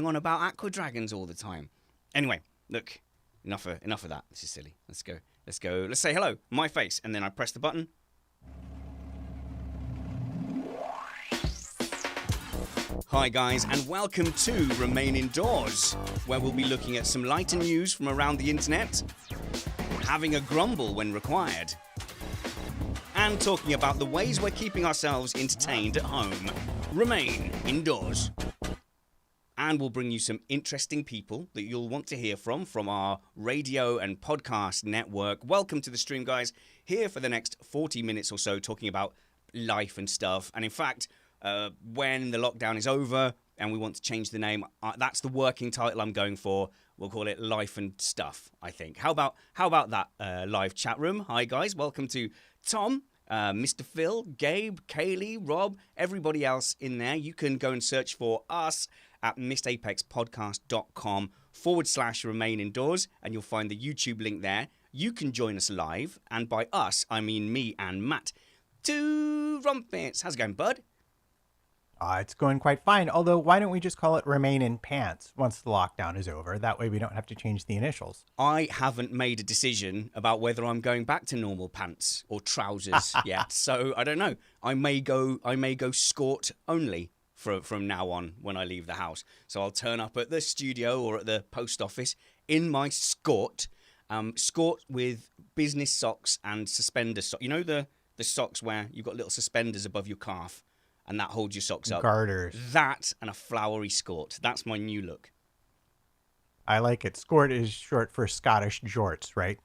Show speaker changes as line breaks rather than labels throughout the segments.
on about aqua dragons all the time. Anyway, look, enough of that. This is silly. Let's go. Let's go. Let's say hello, my face, and then I press the button. Hi guys, and welcome to Remain Indoors, where we'll be looking at some lighter news from around the internet, having a grumble when required, and talking about the ways we're keeping ourselves entertained at home. Remain indoors. And we'll bring you some interesting people that you'll want to hear from our radio and podcast network. Welcome to the stream, guys. Here for the next 40 minutes or so, talking about life and stuff. And in fact, when the lockdown is over and we want to change the name, that's the working title I'm going for. We'll call it Life and Stuff, I think. How about that live chat room? Hi, guys. Welcome to Tom, Mr. Phil, Gabe, Kaylee, Rob, everybody else in there. You can go and search for us at missedapexpodcast.com/remain indoors, and you'll find the YouTube link there. You can join us live, and by us, I mean me and Matt. Two Rumpets. How's it going, bud?
It's going quite fine, although why don't we just call it Remain in Pants once the lockdown is over? That way we don't have to change the initials.
I haven't made a decision about whether I'm going back to normal pants or trousers yet, so I don't know. I may go skort only from now on when I leave the house. So I'll turn up at the studio or at the post office in my skort with business socks and suspender socks. You know the socks where you've got little suspenders above your calf and that holds your socks up?
Garters.
That and a flowery skort. That's my new look.
I like it. Skort is short for Scottish jorts, right?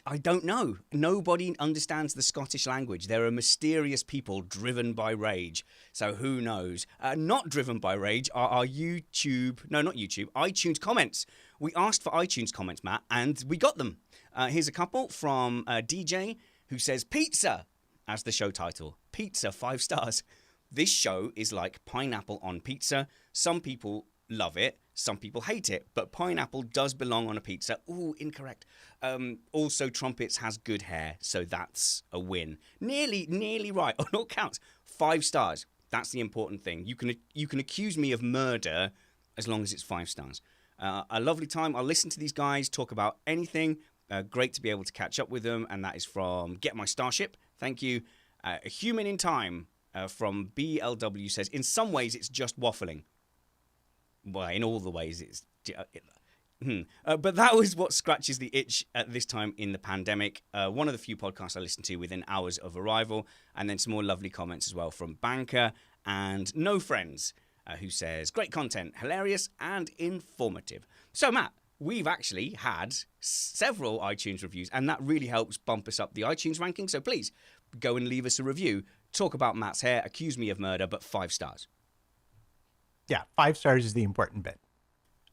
I don't know. Nobody understands the Scottish language. There are mysterious people driven by rage. So who knows? Not driven by rage are our iTunes comments. We asked for iTunes comments, Matt, and we got them. Here's a couple from DJ who says, Pizza, as the show title. Pizza, 5 stars. This show is like pineapple on pizza. Some people love it. Some people hate it, but pineapple does belong on a pizza. Ooh, incorrect. Also, Trumpets has good hair, so that's a win. Nearly right on all counts. 5 stars. That's the important thing. You can accuse me of murder as long as it's 5 stars. A lovely time. I'll listen to these guys talk about anything. Great to be able to catch up with them, and that is from Get My Starship. Thank you. A Human in Time from BLW says, in some ways it's just waffling. Well, in all the ways, it's... but that was what scratches the itch at this time in the pandemic. One of the few podcasts I listened to within hours of arrival. And then some more lovely comments as well from Banker and No Friends, who says, great content, hilarious and informative. So, Matt, we've actually had several iTunes reviews, and that really helps bump us up the iTunes ranking. So please, go and leave us a review. Talk about Matt's hair, accuse me of murder, but 5 stars.
Yeah, 5 stars is the important bit.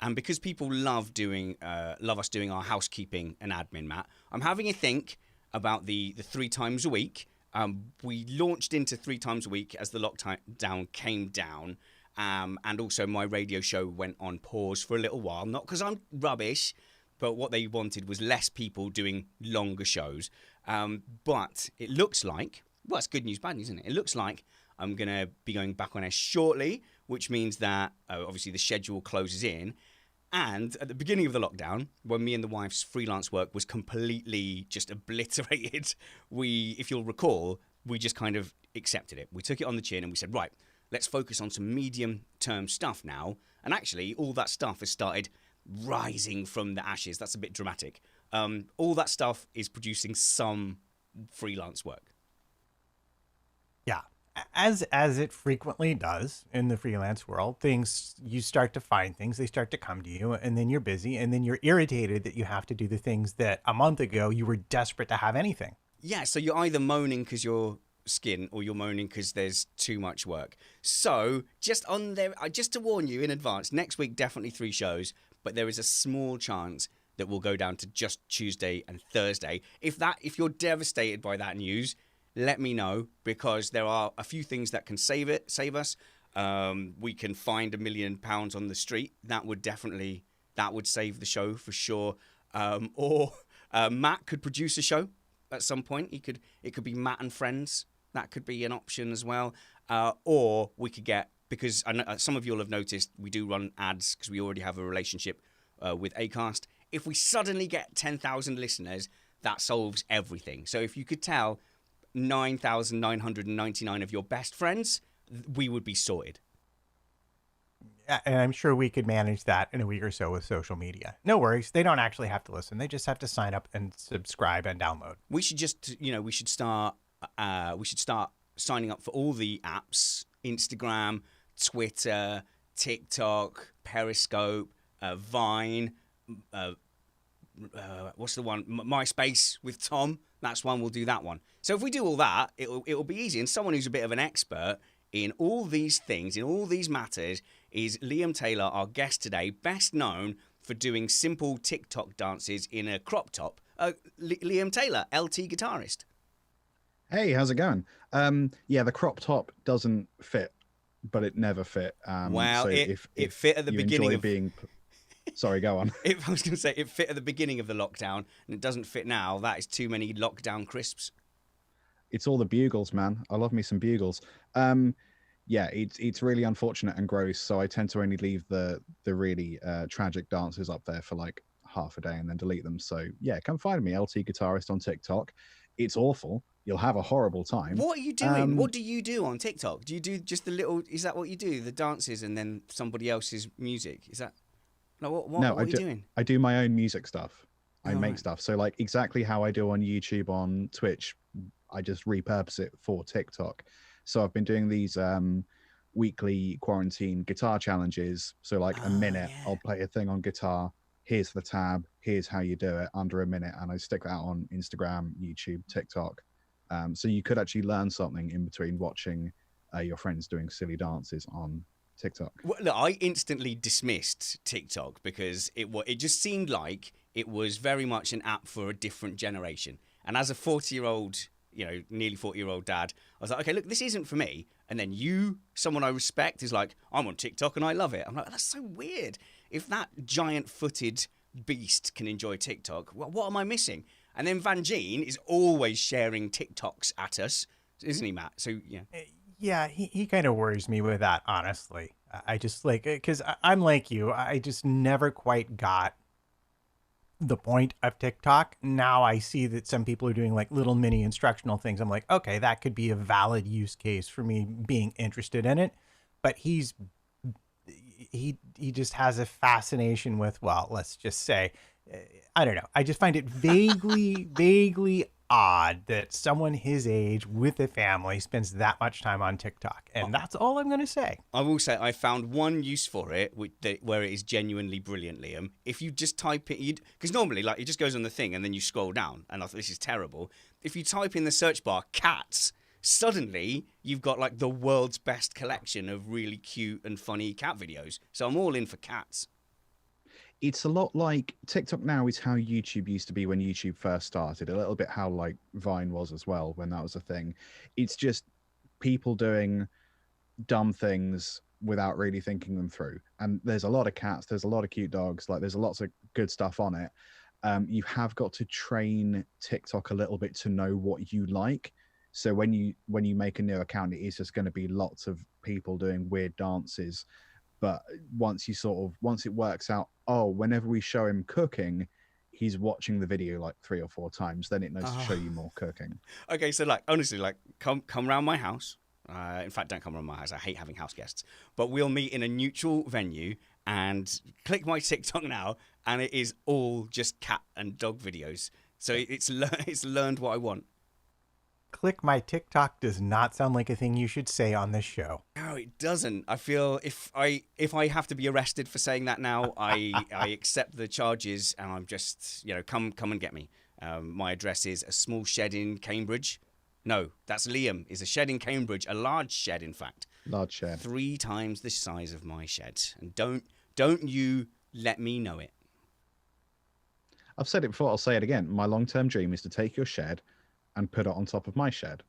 And because people love us doing our housekeeping and admin, Matt, I'm having a think about the 3 times a week. We launched into 3 times a week as the lockdown came down. And also my radio show went on pause for a little while. Not because I'm rubbish, but what they wanted was less people doing longer shows. But it looks like, well, it's good news, bad news, isn't it? It looks like I'm going to be going back on air shortly, which means that obviously the schedule closes in. And at the beginning of the lockdown, when me and the wife's freelance work was completely just obliterated, if you'll recall, we just kind of accepted it. We took it on the chin and we said, right, let's focus on some medium-term stuff now. And actually, all that stuff has started rising from the ashes. That's a bit dramatic. All that stuff is producing some freelance work.
Yeah. As it frequently does in the freelance world, you start to find things, they start to come to you, and then you're busy, and then you're irritated that you have to do the things that a month ago you were desperate to have anything.
Yeah, so you're either moaning because you're skin or you're moaning because there's too much work. So just to warn you in advance, next week definitely 3 shows, but there is a small chance that we'll go down to just Tuesday and Thursday. If you're devastated by that news, let me know, because there are a few things that can save us. We can find £1 million on the street. That would save the show for sure. Or Matt could produce a show at some point. It could be Matt and Friends. That could be an option as well. Or we could get because I know, some of you will have noticed we do run ads because we already have a relationship with Acast. If we suddenly get 10,000 listeners, that solves everything. So if you could tell 9,999 of your best friends, we would be sorted.
And I'm sure we could manage that in a week or so with social media. No worries. They don't actually have to listen. They just have to sign up and subscribe and download.
We should just, we should start signing up for all the apps: Instagram, Twitter, TikTok, Periscope, Vine, what's the one? MySpace with Tom. That's one. We'll do that one. So if we do all that, it'll be easy. And someone who's a bit of an expert in all these things, in all these matters, is Liam Taylor, our guest today, best known for doing simple TikTok dances in a crop top. Liam Taylor, LT guitarist.
Hey, how's it going? Yeah, the crop top doesn't fit, but it never fit.
Well,
so
it fit at the beginning of
being. Sorry, go on.
I was going to say it fit at the beginning of the lockdown, and it doesn't fit now. That is too many lockdown crisps.
It's all the bugles, man. I love me some bugles. Yeah, it's really unfortunate and gross. So I tend to only leave the really tragic dances up there for like half a day and then delete them. So yeah, come find me, LT Guitarist on TikTok. It's awful. You'll have a horrible time.
What are you doing? What do you do on TikTok? Do you do just the little? Is that what you do? The dances and then somebody else's music? Is that? No, what are you doing?
I do my own music stuff. I make stuff. So like exactly how I do on YouTube, on Twitch, I just repurpose it for TikTok. So I've been doing these weekly quarantine guitar challenges. So like a minute, I'll play a thing on guitar. Here's the tab. Here's how you do it under a minute. And I stick that on Instagram, YouTube, TikTok. So you could actually learn something in between watching your friends doing silly dances on TikTok.
Well, look, I instantly dismissed TikTok because it just seemed like it was very much an app for a different generation. And as a 40-year-old, nearly 40-year-old dad, I was like, okay, look, this isn't for me. And then someone I respect, is like, I'm on TikTok and I love it. I'm like, that's so weird. If that giant-footed beast can enjoy TikTok, what am I missing? And then Van Gene is always sharing TikToks at us, isn't he, Matt? So, yeah.
Yeah, he kind of worries me with that, honestly. I just because I'm like you, I just never quite got the point of TikTok. Now I see that some people are doing like little mini instructional things. I'm like, okay, that could be a valid use case for me being interested in it. But he just has a fascination with, well, let's just say, I don't know. I just find it vaguely odd that someone his age with a family spends that much time on TikTok. And that's all I'm going to say.
I will say I found one use for it where it is genuinely brilliant, Liam. If you just type it, because normally like it just goes on the thing and then you scroll down and I thought this is terrible. If you type in the search bar cats, suddenly you've got like the world's best collection of really cute and funny cat videos. So I'm all in for cats.
It's a lot like TikTok now is how YouTube used to be when YouTube first started, a little bit how like Vine was as well when that was a thing. It's just people doing dumb things without really thinking them through. And there's a lot of cats, there's a lot of cute dogs, like there's lots of good stuff on it. You have got to train TikTok a little bit to know what you like. So when you make a new account, it is just going to be lots of people doing weird dances. But once it works out, whenever we show him cooking, he's watching the video like 3 or 4 times, then it knows to show you more cooking.
Okay, so like honestly, like come round my house. In fact, don't come around my house. I hate having house guests. But we'll meet in a neutral venue and click my TikTok now, and it is all just cat and dog videos. So it's learned what I want.
Click my TikTok does not sound like a thing you should say on this show.
No, it doesn't. I feel if I have to be arrested for saying that now, I accept the charges and I'm just, come and get me. My address is a small shed in Cambridge. No, that's Liam. Is a shed in Cambridge, a large shed, in fact.
Large shed.
3 times the size of my shed. And don't you let me know it.
I've said it before, I'll say it again. My long-term dream is to take your shed and put it on top of my shed.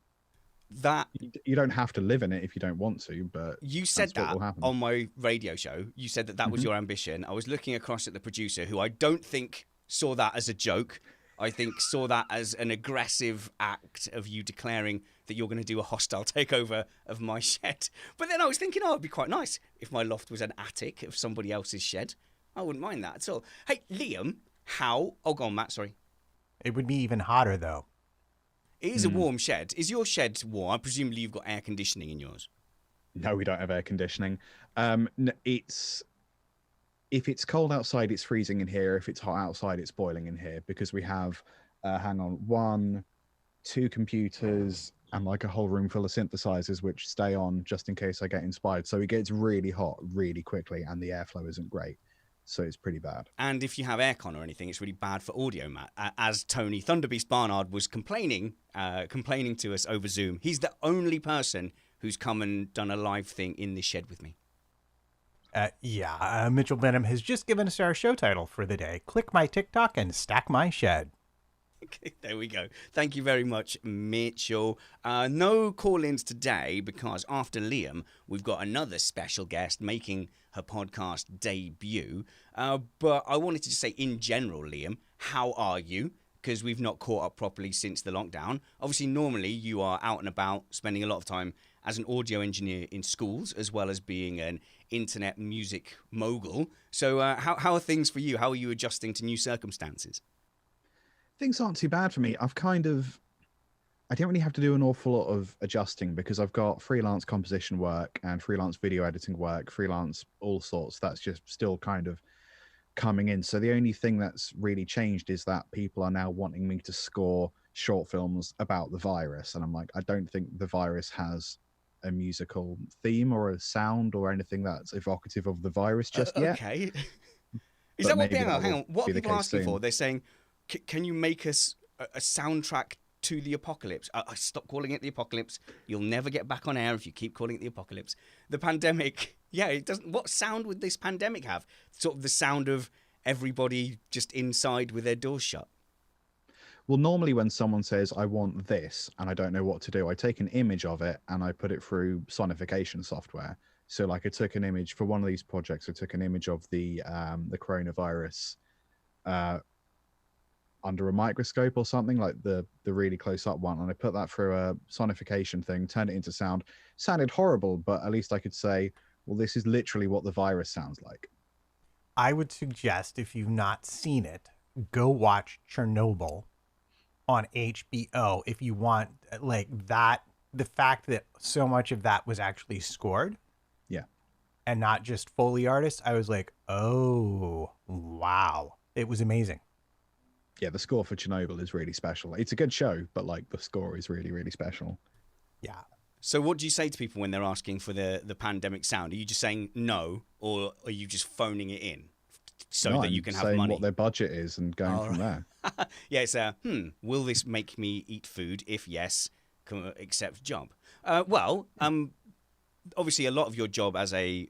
That
you don't have to live in it if you don't want to, but
you said that on my radio show. You said that was your ambition. I was looking across at the producer, who I don't think saw that as a joke. I think saw that as an aggressive act of you declaring that you're going to do a hostile takeover of my shed. But then I was thinking, it'd be quite nice if my loft was an attic of somebody else's shed. I wouldn't mind that at all. Hey, Liam, how... Oh, go on, Matt, sorry.
It would be even hotter, though.
It is a warm shed. Is your shed warm? Presumably you've got air conditioning in yours.
No, we don't have air conditioning. It's if it's cold outside, it's freezing in here. If it's hot outside, it's boiling in here because we have, 2 computers and like a whole room full of synthesizers which stay on just in case I get inspired. So it gets really hot really quickly, and the airflow isn't great. So it's pretty bad.
And if you have aircon or anything, it's really bad for audio, Matt. As Tony Thunderbeast Barnard was complaining to us over Zoom, he's the only person who's come and done a live thing in this shed with me.
Mitchell Benham has just given us our show title for the day. Click my TikTok and stack my shed.
Okay, there we go. Thank you very much, Mitchell. No call-ins today because after Liam, we've got another special guest making her podcast debut. But I wanted to just say in general, Liam, how are you? Because we've not caught up properly since the lockdown. Obviously, normally you are out and about, spending a lot of time as an audio engineer in schools, as well as being an internet music mogul. So how are things for you? How are you adjusting to new circumstances?
Things aren't too bad for me. I don't really have to do an awful lot of adjusting because I've got freelance composition work and freelance video editing work, freelance all sorts. That's just still kind of coming in. So the only thing that's really changed is that people are now wanting me to score short films about the virus. And I'm like, I don't think the virus has a musical theme or a sound or anything that's evocative of the virus just yet.
Okay. Is that what people, hang on, what are people asking
soon.
for? They're saying, can you make us a soundtrack to the apocalypse? I stop calling it the apocalypse. You'll never get back on air if you keep calling it the apocalypse. The pandemic, it doesn't. What sound would this pandemic have? Sort of the sound of everybody just inside with their doors shut.
Well, normally when someone says, I want this, and I don't know what to do, I take an image of it and I put it through sonification software. So like I took an image for one of these projects, I took an image of the coronavirus under a microscope or something, like the really close up one, and I put that through a sonification thing, turned it into sound. Sounded horrible, but at least I could say, well, this is literally what the virus sounds like.
I would suggest, if you've not seen it, go watch Chernobyl on HBO if you want, like, that, the fact that so much of that was actually scored.
Yeah.
And not just Foley artists. I was like, oh, wow. It was amazing.
Yeah, the score for Chernobyl is really special. It's a good show, but like the score is really, really special.
Yeah.
So what do you say to people when they're asking for the pandemic sound? Are you just saying no, or are you just phoning it in so that you can have money?
Saying what their budget is and going from there.
Yeah, it's will this make me eat food? If yes, accept job. Obviously a lot of your job as a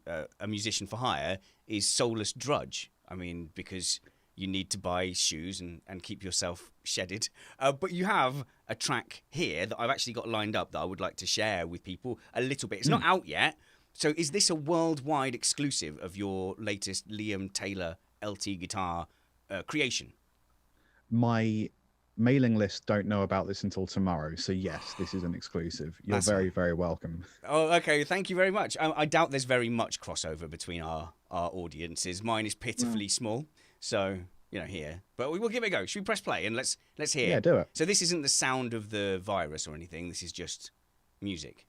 musician for hire is soulless drudge. I mean, because you need to buy shoes and keep yourself shedded. But you have a track here that I've actually got lined up that I would like to share with people a little bit. It's not out yet. So is this a worldwide exclusive of your latest Liam Taylor LT guitar creation?
My mailing list don't know about this until tomorrow. So yes, this is an exclusive. You're very, very welcome.
Oh, okay. Thank you very much. I doubt there's very much crossover between our audiences. Mine is pitifully small. So, here. But we will give it a go. Should we press play and let's hear?
Yeah, do it.
So this isn't the sound of the virus or anything. This is just music.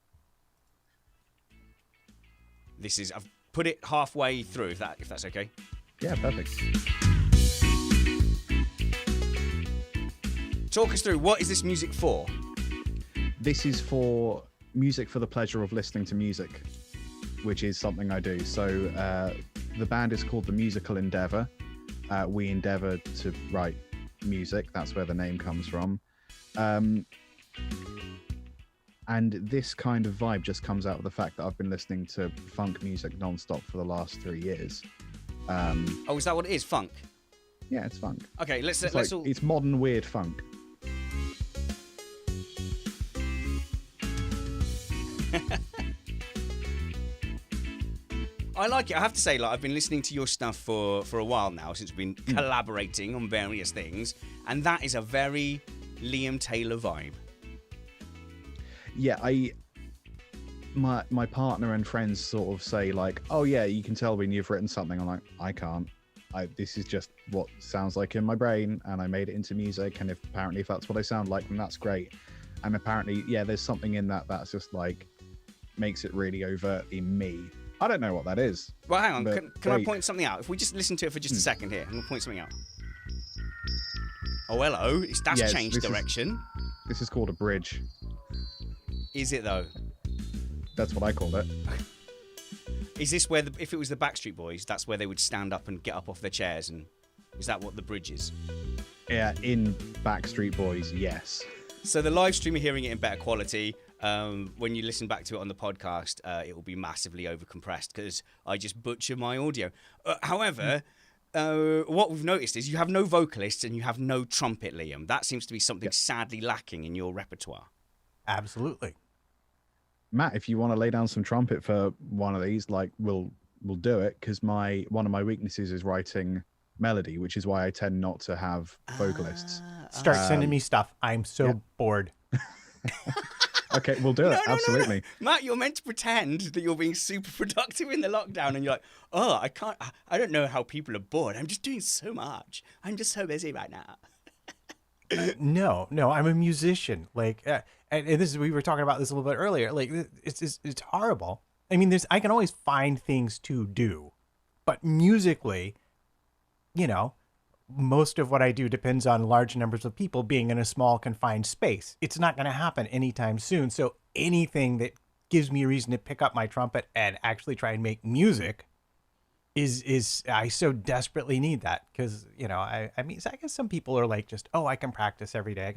I've put it halfway through, if that's okay.
Yeah, perfect.
Talk us through, what is this music for?
This is for music for the pleasure of listening to music, which is something I do. So the band is called The Musical Endeavour. We endeavour to write music. That's where the name comes from. And this kind of vibe just comes out of the fact that I've been listening to funk music nonstop for the last 3 years.
Is that what it is? Funk?
Yeah, it's funk.
Okay,
It's modern weird funk.
I like it. I have to say, I've been listening to your stuff for a while now, since we've been collaborating on various things, and that is a very Liam Taylor vibe.
yeah, my partner and friends sort of say like, oh yeah, you can tell when you've written something. I'm like, I can't. This is just what sounds like in my brain, and I made it into music. And if that's what I sound like, then that's great. And apparently, yeah, there's something in that's just like makes it really overtly me. I don't know what that is.
Well, hang on.
but
Can I
great.
point something out? If we just listen to it for just a second here, I'm gonna point something out. Oh, hello. That's
Yes,
changed direction.
This is called a bridge.
Is it though?
That's what I called it.
Is this where, if it was the Backstreet Boys, that's where they would stand up and get up off their chairs? And is that what the bridge is?
Yeah, in Backstreet Boys, yes.
So the live stream, are hearing it in better quality. When you listen back to it on the podcast, it will be massively overcompressed because I just butcher my audio. However, what we've noticed is you have no vocalists and you have no trumpet, Liam. That seems to be something sadly lacking in your repertoire.
Absolutely.
Matt, if you want to lay down some trumpet for one of these, like we'll do it, because one of my weaknesses is writing melody, which is why I tend not to have vocalists.
Start sending me stuff. I'm so bored.
Okay, we'll do it. Absolutely.
No. Matt, you're meant to pretend that you're being super productive in the lockdown, and you're like, oh, I don't know how people are bored. I'm just doing so much. I'm just so busy right now.
No, I'm a musician. Like, and this is, we were talking about this a little bit earlier. Like, it's horrible. I mean, I can always find things to do, but musically, you know, most of what I do depends on large numbers of people being in a small confined space. It's not going to happen anytime soon. So anything that gives me a reason to pick up my trumpet and actually try and make music is I so desperately need that, because, you know, I mean, I guess some people are like, just, oh, I can practice every day.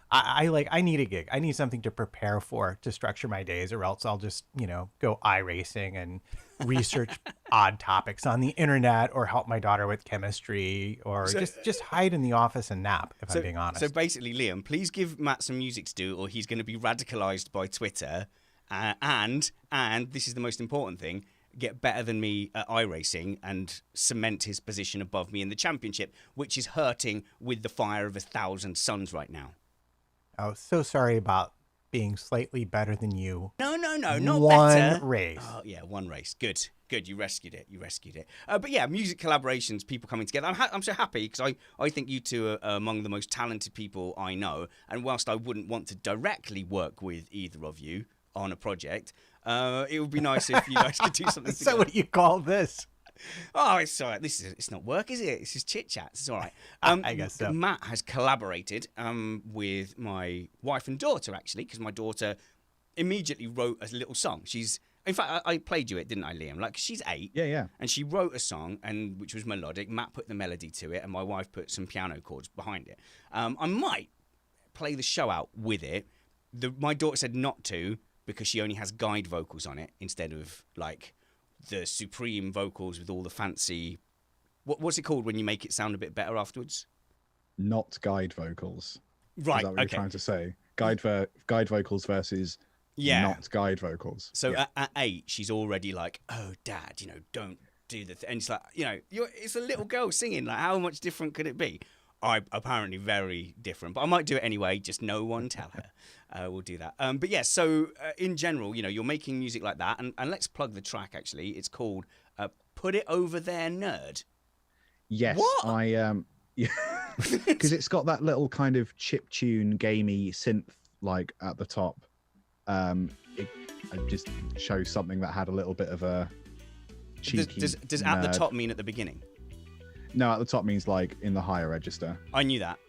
I need a gig. I need something to prepare for, to structure my days, or else I'll just, you know, go iRacing and research odd topics on the internet, or help my daughter with chemistry, or just hide in the office and nap, if I'm being honest.
So basically, Liam, please give Matt some music to do, or he's going to be radicalized by Twitter. And this is the most important thing, get better than me at iRacing and cement his position above me in the championship, which is hurting with the fire of 1,000 suns right now.
Oh, so sorry about being slightly better than you.
No, not
one
better.
Race.
Oh, yeah, one race. Good. You rescued it. But yeah, music collaborations, people coming together. I'm so happy, because I think you two are among the most talented people I know. And whilst I wouldn't want to directly work with either of you on a project, it would be nice if you guys could do something together.
So what do you call this?
Oh, it's all right. It's not work, is it? This is chit chat. It's all right.
I guess so.
Matt has collaborated with my wife and daughter, actually, because my daughter immediately wrote a little song. In fact, I played you it, didn't I, Liam? Like, she's 8.
Yeah.
And she wrote a song, which was melodic. Matt put the melody to it, and my wife put some piano chords behind it. I might play the show out with it. My daughter said not to, because she only has guide vocals on it instead of like the supreme vocals with all the fancy. What's it called when you make it sound a bit better afterwards?
Not guide vocals.
Right.
Is that what you're trying to say? Guide vocals versus not guide vocals.
So at 8, she's already like, oh, Dad, you know, don't do the thing. And it's like, you know, it's a little girl singing. Like, how much different could it be? Apparently very different, but I might do it anyway. Just no one tell her. We'll do that. But yeah, so in general, you know, you're making music like that, and let's plug the track. Actually, it's called "Put It Over There, Nerd."
Yes,
what?
Yeah, because it's got that little kind of chiptune, gamey synth like at the top. I just chose something that had a little bit of a cheeky.
Does at the top mean at the beginning?
No, at the top means like in the higher register.
I knew that.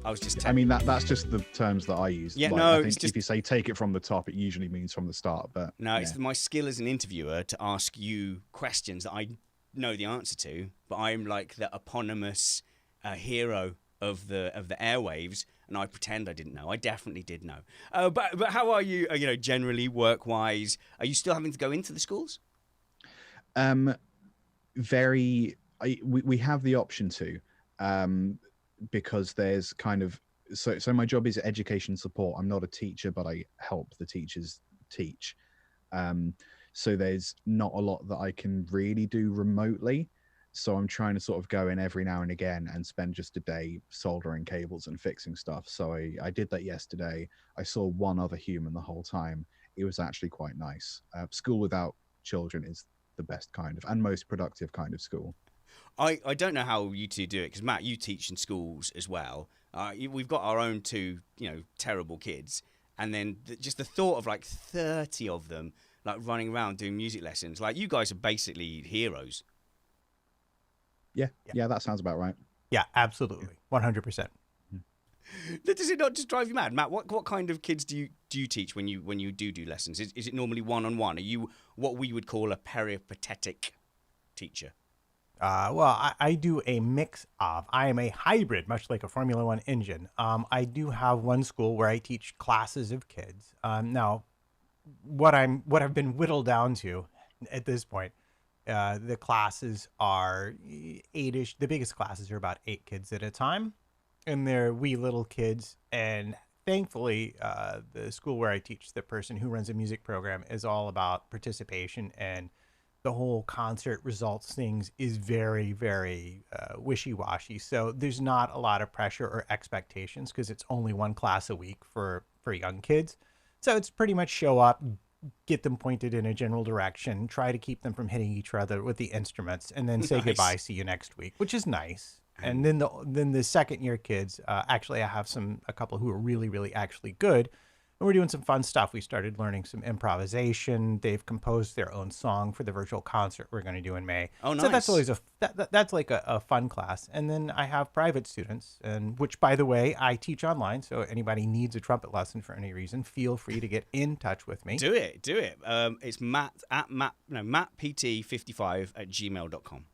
I was just.
I mean that's just the terms that I use.
Yeah,
like,
no,
I think
it's just.
If you say take it from the top, it usually means from the start. But
no, it's my skill as an interviewer to ask you questions that I know the answer to, but I'm like the eponymous hero of the airwaves, and I pretend I didn't know. I definitely did know. But how are you? You know, generally work wise, are you still having to go into the schools?
We have the option to, because there's kind of so my job is education support. I'm not a teacher, but I help the teachers teach. So there's not a lot that I can really do remotely. So I'm trying to sort of go in every now and again and spend just a day soldering cables and fixing stuff. So I did that yesterday. I saw one other human the whole time. It was actually quite nice. School without children is the best kind of and most productive kind of school.
I don't know how you two do it because Matt, you teach in schools as well. We've got our own two, terrible kids, and then just the thought of like 30 of them like running around doing music lessons. Like you guys are basically heroes.
Yeah, that sounds about right.
Yeah, absolutely, 100%.
Does it not just drive you mad, Matt? What kind of kids do you teach when you do lessons? Is it normally one-on-one? Are you what we would call a peripatetic teacher?
I do a mix of. I am a hybrid, much like a Formula One engine. I do have one school where I teach classes of kids. Now, what I've been whittled down to at this point, the classes are eight-ish. The biggest classes are about 8 kids at a time, and they're wee little kids. And thankfully, the school where I teach, the person who runs a music program, is all about participation, and the whole concert results things is very, very wishy-washy. So there's not a lot of pressure or expectations because it's only one class a week for young kids. So it's pretty much show up, get them pointed in a general direction, try to keep them from hitting each other with the instruments, and then say
Nice.
goodbye, see you next week, which is nice. And then the second year kids, actually I have a couple who are really, really actually good. And we're doing some fun stuff. We started learning some improvisation. They've composed their own song for the virtual concert we're going to do in May.
Oh, nice.
So that's always that's like a fun class. And then I have private students, and which, by the way, I teach online. So anybody needs a trumpet lesson for any reason, feel free to get in touch with me.
Do it. It's mattpt55@gmail.com.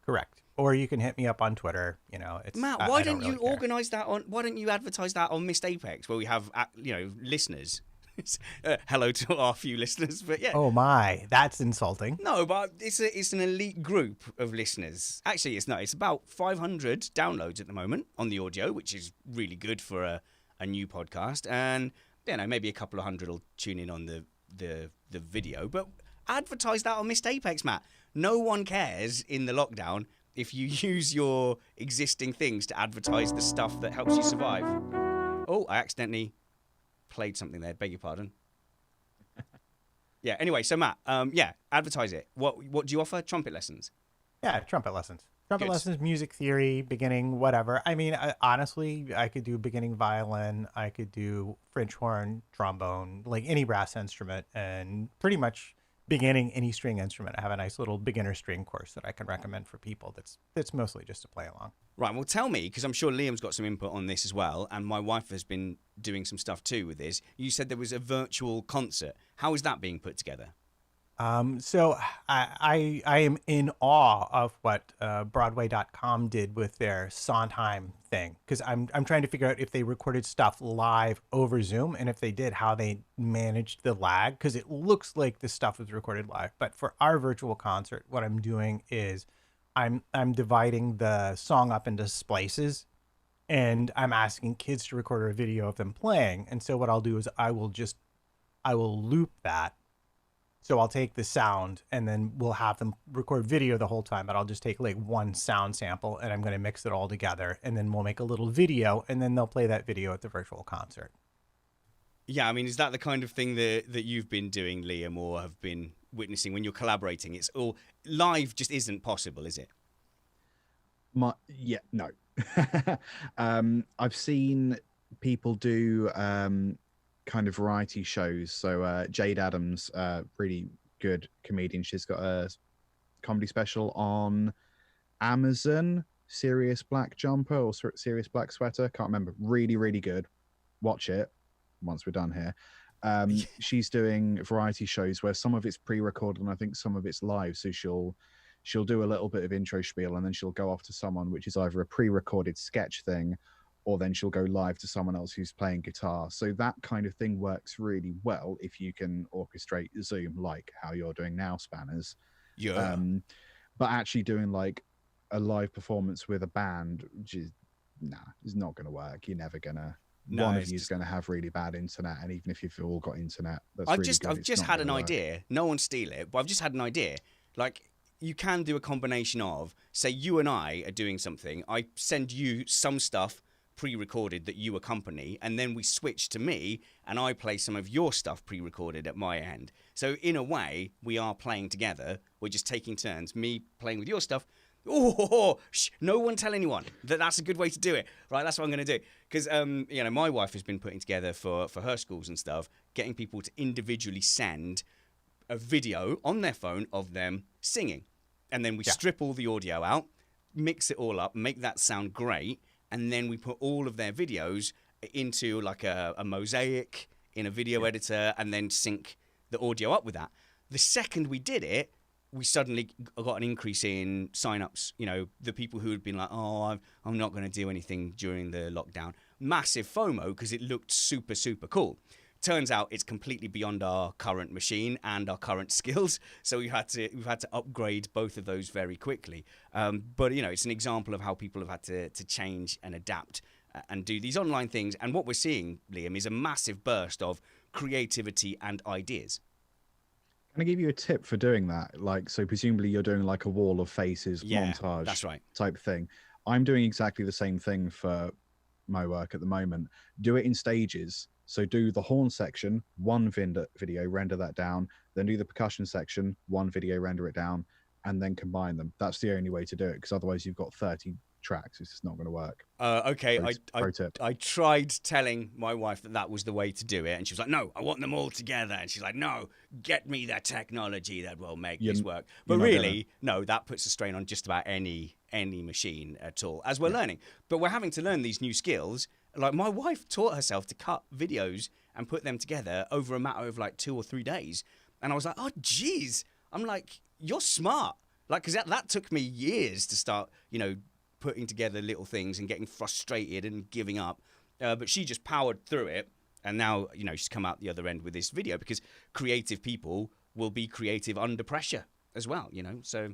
Correct. Or you can hit me up on Twitter. It's
Matt, why don't you organise that on? Why don't you advertise that on Missed Apex, where we have listeners? Hello to our few listeners, but yeah.
Oh my, that's insulting.
No, but it's an elite group of listeners. Actually, it's not. It's about 500 downloads at the moment on the audio, which is really good for a new podcast, and maybe a couple of hundred will tune in on the video. But advertise that on Missed Apex, Matt. No one cares in the lockdown if you use your existing things to advertise the stuff that helps you survive. Oh, I accidentally played something there. Beg your pardon. Yeah. Anyway, so Matt, advertise it. What do you offer? Trumpet lessons.
Yeah, trumpet lessons. Trumpet
Good.
lessons, music theory, beginning, whatever. I mean, honestly, I could do beginning violin. I could do French horn, trombone, like any brass instrument, and pretty much beginning any string instrument. I have a nice little beginner string course that I can recommend for people. That's mostly just to play along.
Right. Well, tell me, because I'm sure Liam's got some input on this as well, and my wife has been doing some stuff too with this. You said there was a virtual concert. How is that being put together?
So I am in awe of what Broadway.com did with their Sondheim thing, because I'm trying to figure out if they recorded stuff live over Zoom, and if they did, how they managed the lag, because it looks like the stuff was recorded live. But for our virtual concert, what I'm doing is I'm dividing the song up into splices, and I'm asking kids to record a video of them playing. And so what I'll do is I will loop that. So I'll take the sound, and then we'll have them record video the whole time, but I'll just take like one sound sample, and I'm going to mix it all together, and then we'll make a little video, and then they'll play that video at the virtual concert.
Yeah, I mean, is that the kind of thing that you've been doing, Liam, or have been witnessing when you're collaborating? It's all live, just isn't possible, is it?
No. I've seen people do kind of variety shows. So Jade Adams, really good comedian, she's got a comedy special on Amazon, Serious Black Jumper or Serious Black Sweater, can't remember. Really, really good. Watch it once we're done here. She's doing variety shows where some of it's pre-recorded and I think some of it's live. So she'll do a little bit of intro spiel, and then she'll go off to someone, which is either a pre-recorded sketch thing, or then she'll go live to someone else who's playing guitar. So that kind of thing works really well if you can orchestrate Zoom like how you're doing now, Spanners.
Yeah.
But actually doing like a live performance with a band, which is it's not going to work. You're never going to.
No,
One of you is going to have really bad internet, and even if you've all got internet, that's
I've
really
just
good,
I've
it's
just
not
had an
gonna work.
idea. No one steal it, but I've just had an idea. Like, you can do a combination of, say, you and I are doing something. I send you some stuff pre-recorded that you accompany, and then we switch to me, and I play some of your stuff pre-recorded at my end. So in a way, we are playing together. We're just taking turns. Me playing with your stuff. Oh, no one tell anyone that's a good way to do it, right? That's what I'm going to do. Because, my wife has been putting together for her schools and stuff, getting people to individually send a video on their phone of them singing. And then we strip all the audio out, mix it all up, make that sound great. And then we put all of their videos into like a mosaic in a video editor, and then sync the audio up with that. The second we did it, we suddenly got an increase in signups. The people who had been like, oh, I'm not going to do anything during the lockdown. Massive FOMO because it looked super, super cool. Turns out it's completely beyond our current machine and our current skills. So we've had to upgrade both of those very quickly. But it's an example of how people have had to change and adapt and do these online things. And what we're seeing, Liam, is a massive burst of creativity and ideas.
Can I give you a tip for doing that? So presumably you're doing like a wall of faces montage,
that's right,
type thing. I'm doing exactly the same thing for my work at the moment. Do it in stages. So do the horn section, one video, render that down, then do the percussion section, one video, render it down, and then combine them. That's the only way to do it, because otherwise you've got 30 tracks. It's just not going to work.
Okay,
Pro tip.
I tried telling my wife that was the way to do it, and she was like, no, I want them all together. And she's like, no, get me the technology that will make this work. But really, no, that puts a strain on just about any machine at all, as we're learning. But we're having to learn these new skills. Like, my wife taught herself to cut videos and put them together over a matter of like 2 or 3 days. And I was like, oh, geez. I'm like, you're smart. Like, because that took me years to start, putting together little things and getting frustrated and giving up. But she just powered through it. And now, she's come out the other end with this video, because creative people will be creative under pressure as well, So,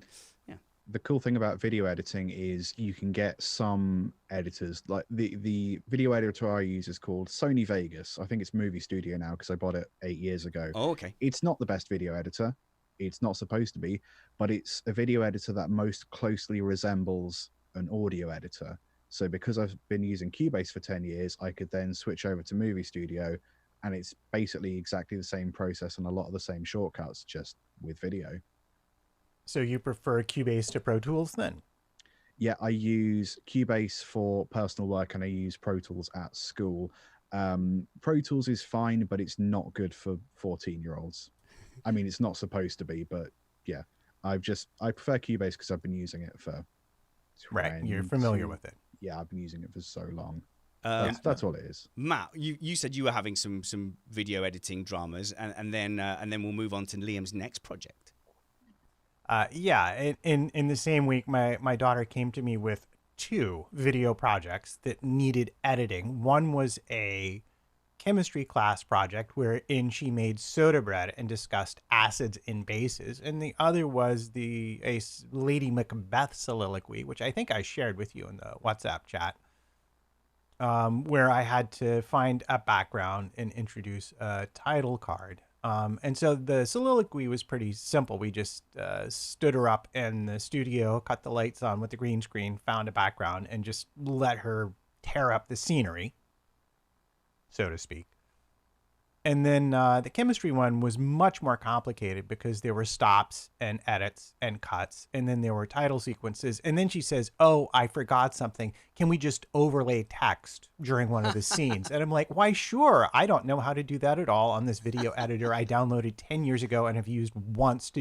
yeah.
The cool thing about video editing is you can get some editors, like the video editor I use is called Sony Vegas. I think it's Movie Studio now because I bought it 8 years ago.
Oh, okay.
It's not the best video editor. It's not supposed to be, but it's a video editor that most closely resembles an audio editor. So because I've been using Cubase for 10 years, I could then switch over to Movie Studio, and it's basically exactly the same process and a lot of the same shortcuts, just with video.
So you prefer Cubase to Pro Tools then?
Yeah, I use Cubase for personal work and I use Pro Tools at school. Pro Tools is fine, but it's not good for 14-year-olds. I mean, it's not supposed to be, but yeah, I prefer Cubase because I've been using it for...
Right, you're familiar with it.
Yeah, I've been using it for so long. That's all it is.
Matt, you said you were having some video editing dramas, and then we'll move on to Liam's next project.
In the same week, my daughter came to me with 2 video projects that needed editing. One was a chemistry class project wherein she made soda bread and discussed acids and bases, and the other was a Lady Macbeth soliloquy, which I think I shared with you in the WhatsApp chat, where I had to find a background and introduce a title card. And so the soliloquy was pretty simple. We just stood her up in the studio, cut the lights on with the green screen, found a background, and just let her tear up the scenery, so to speak. And then the chemistry one was much more complicated because there were stops and edits and cuts, and then there were title sequences. And then she says, oh, I forgot something. Can we just overlay text during one of the scenes? And I'm like, why, sure. I don't know how to do that at all on this video editor I downloaded 10 years ago and have used once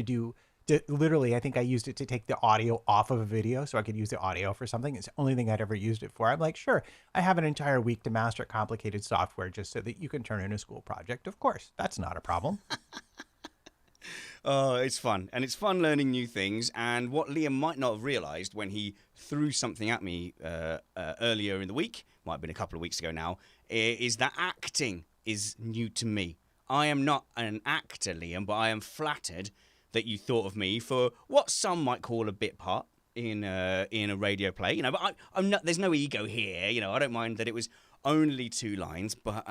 literally, I think I used it to take the audio off of a video so I could use the audio for something. It's the only thing I'd ever used it for. I'm like, sure, I have an entire week to master complicated software just so that you can turn in a school project. Of course, that's not a problem.
Oh, it's fun. And it's fun learning new things. And what Liam might not have realized when he threw something at me earlier in the week, might have been a couple of weeks ago now, is that acting is new to me. I am not an actor, Liam, but I am flattered that you thought of me for what some might call a bit part in a radio play, but I'm not. There's no ego here, I don't mind that it was only 2 lines, but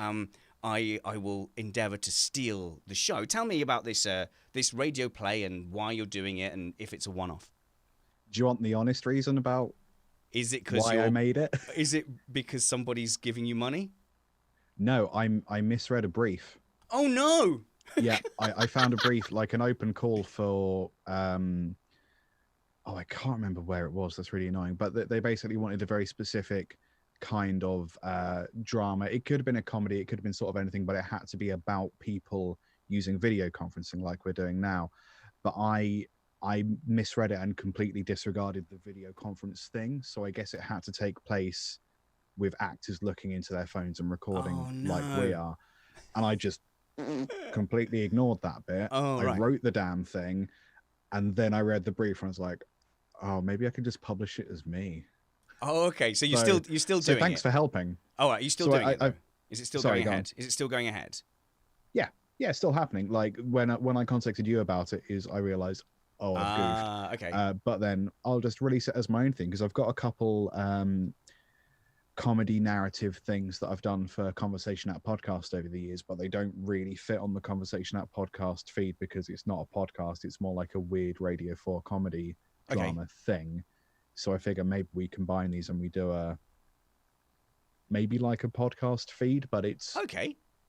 I will endeavour to steal the show. Tell me about this radio play and why you're doing it, and if it's a one-off.
Do you want the honest reason about
Is it because
why I made it?
Is it because somebody's giving you money?
No, I misread a brief.
Oh no!
Yeah, I found a brief, like an open call for I can't remember where it was. That's really annoying. But they basically wanted a very specific kind of drama. It could have been a comedy, it could have been sort of anything, but it had to be about people using video conferencing like we're doing now. But I misread it and completely disregarded the video conference thing. So I guess it had to take place with actors looking into their phones and recording like we are. And I just completely ignored that bit. I wrote the damn thing, and then I read the brief and I was like, oh, maybe I can just publish it as me.
Oh, okay. So you're still doing it.
So thanks for helping.
Oh, right. You're still doing it. Is it still going ahead? Is it still going ahead?
Yeah, it's still happening. Like when I contacted you about it, I realized, oh, I've goofed.
Okay.
But then I'll just release it as my own thing, because I've got a couple comedy narrative things that I've done for Conversation App Podcast over the years, but they don't really fit on the Conversation App Podcast feed because it's not a podcast. It's more like a weird Radio 4 comedy drama thing. So I figure maybe we combine these and we do maybe like a podcast feed, but it's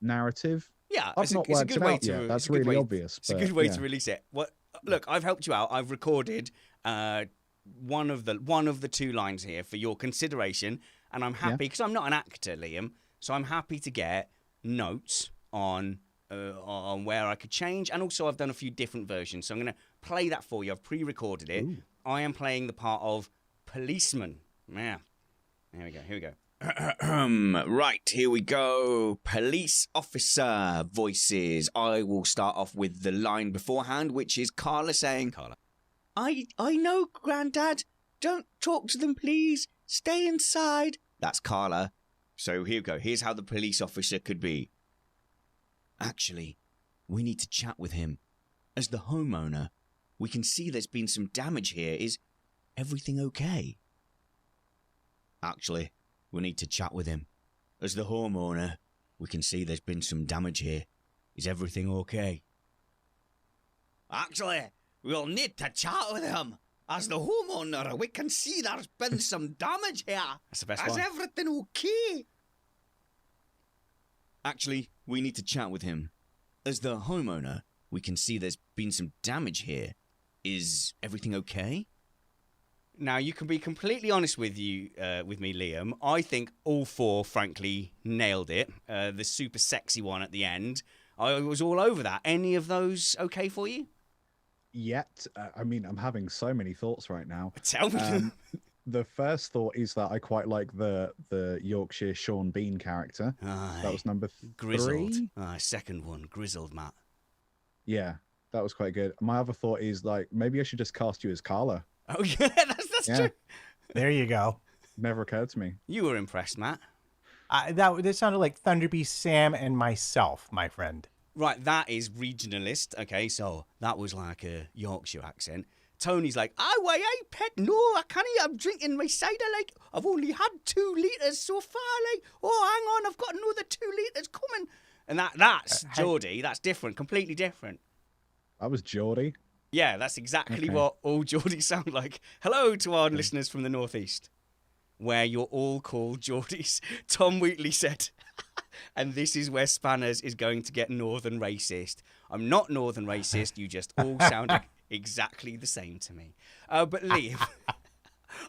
narrative.
Yeah,
I've not worked it out yet. That's really obvious.
It's a good way to release it. Well, look, I've helped you out. I've recorded one of the two lines here for your consideration, and I'm happy because I'm not an actor, Liam. So I'm happy to get notes on where I could change, and also I've done a few different versions. So I'm going to play that for you. I've pre-recorded it. Ooh. I am playing the part of policeman. Yeah, here we go. Right, here we go. Police officer voices. I will start off with the line beforehand, which is Carla saying, I know, Grandad. Don't talk to them, please. Stay inside. That's Carla. So here we go. Here's how the police officer could be. Actually, we need to chat with him. As the homeowner, we can see there's been some damage here. Is everything okay? Actually, we need to chat with him. As the homeowner, we can see there's been some damage here. Is everything okay? Actually, we'll need to chat with him. As the homeowner, we can see there's been some damage here. That's the best one. Is everything okay? Actually, we need to chat with him. As the homeowner, we can see there's been some damage here. Is everything okay? Now, you can be completely honest with me, Liam. I think all four, frankly, nailed it. The super sexy one at the end, I was all over that. Any of those okay for you?
Yet, I mean, I'm having so many thoughts right now.
Tell me.
The first thought is that I quite like the Yorkshire Sean Bean character. That was number 3.
Grizzled. Second one, grizzled Matt.
Yeah, that was quite good. My other thought is, like, maybe I should just cast you as Carla.
Oh, yeah, that's true.
There you go.
Never occurred to me.
You were impressed, Matt.
That sounded like Thunderbeast Sam and myself, my friend.
Right, that is regionalist. Okay, so that was like a Yorkshire accent. Tony's like, hey, pet, no, I can't eat. I'm drinking my cider, like, I've only had 2 litres so far, like, oh, hang on, I've got another 2 litres coming. And that's Geordie. That's different, completely different.
That was Geordie?
Yeah, that's exactly what all Geordies sound like. Hello to our listeners from the Northeast, where you're all called Geordies. Tom Wheatley said, and this is where Spanners is going to get northern racist. I'm not northern racist. You just all sound exactly the same to me. But Liam,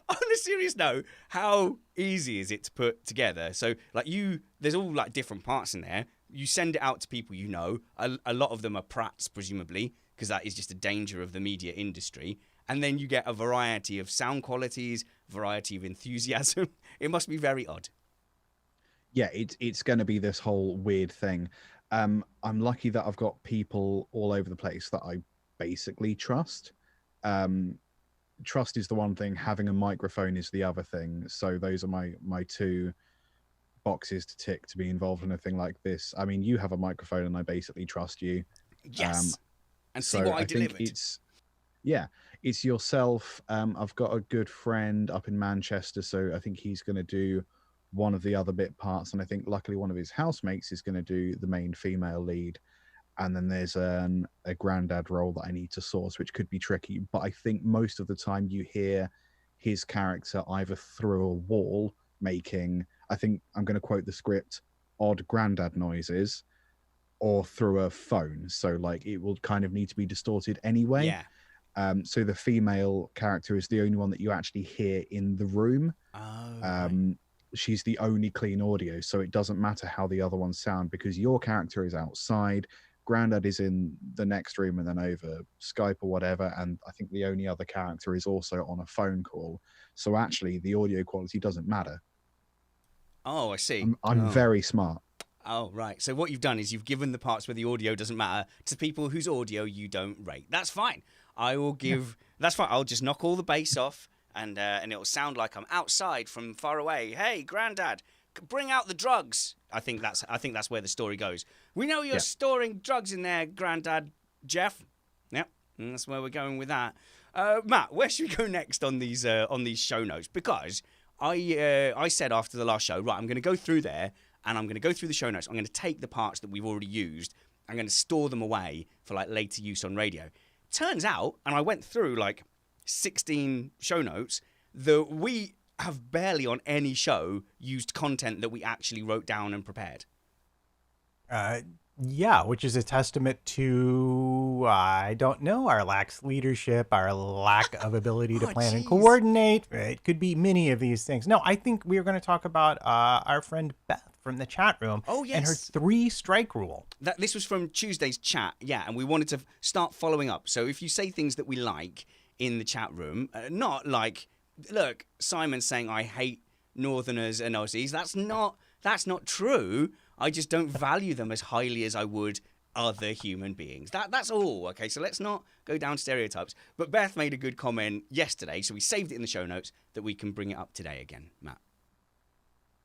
on a serious note, how easy is it to put together? So, like, there's all like different parts in there. You send it out to people you know. A lot of them are prats, presumably, because that is just a danger of the media industry. And then you get a variety of sound qualities, variety of enthusiasm. It must be very odd.
Yeah, it's going to be this whole weird thing. I'm lucky that I've got people all over the place that I basically trust. Trust is the one thing. Having a microphone is the other thing. So those are my 2 boxes to tick to be involved in a thing like this. I mean, you have a microphone and I basically trust you.
Yes. And see
so
what I delivered.
Think it's yourself. I've got a good friend up in Manchester, so I think he's going to do one of the other bit parts, and I think luckily one of his housemates is going to do the main female lead, and then there's a granddad role that I need to source, which could be tricky. But I think most of the time you hear his character either through a wall making, I think I'm going to quote the script, odd granddad noises, or through a phone. So like it will kind of need to be distorted anyway.
Yeah.
So the female character is the only one that you actually hear in the room.
Oh, right.
She's the only clean audio, so it doesn't matter how the other ones sound because your character is outside, Grandad is in the next room and then over Skype or whatever, and I think the only other character is also on a phone call. So actually, the audio quality doesn't matter.
Oh, I see.
I'm very smart.
Oh, right. So what you've done is you've given the parts where the audio doesn't matter to people whose audio you don't rate. That's fine. I will give. That's fine. I'll just knock all the bass off, and it'll sound like I'm outside from far away. Hey, Grandad, bring out the drugs. I think that's where the story goes. We know you're storing drugs in there, Grandad Jeff. Yep, and that's where we're going with that. Matt, where should we go next on these show notes? Because I said after the last show, right, I'm going to go through there and I'm going to go through the show notes. I'm going to take the parts that we've already used. I'm going to store them away for like later use on radio. Turns out, and I went through like 16 show notes, that we have barely on any show used content that we actually wrote down and prepared.
Yeah, which is a testament to, I don't know, our lax leadership, our lack of ability to plan and coordinate. It could be many of these things. No, I think we are going to talk about our friend Beth from the chat room.
Oh, yes.
And her 3-strike rule.
This was from Tuesday's chat, yeah, and we wanted to start following up. So if you say things that we like in the chat room, not like, look, Simon's saying I hate Northerners and Aussies. That's not true. I just don't value them as highly as I would other human beings. That's all. Okay, so let's not go down stereotypes. But Beth made a good comment yesterday, so we saved it in the show notes that we can bring it up today again, Matt.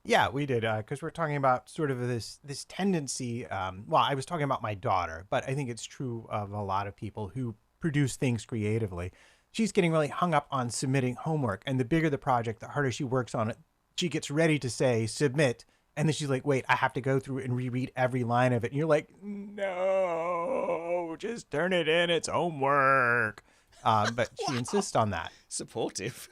Yeah, we did, because we're talking about sort of this tendency. Well, I was talking about my daughter, but I think it's true of a lot of people who produce things creatively. She's getting really hung up on submitting homework, and the bigger the project, the harder she works on it. She gets ready to say submit, and then she's like, wait, I have to go through and reread every line of it. And you're like, no, just turn it in. It's homework. But she insists on that.
Supportive.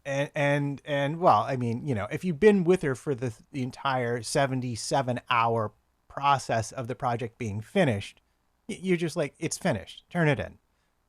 And well, I mean, you know, if you've been with her for the entire 77-hour process of the project being finished, you're just like, it's finished. Turn it in.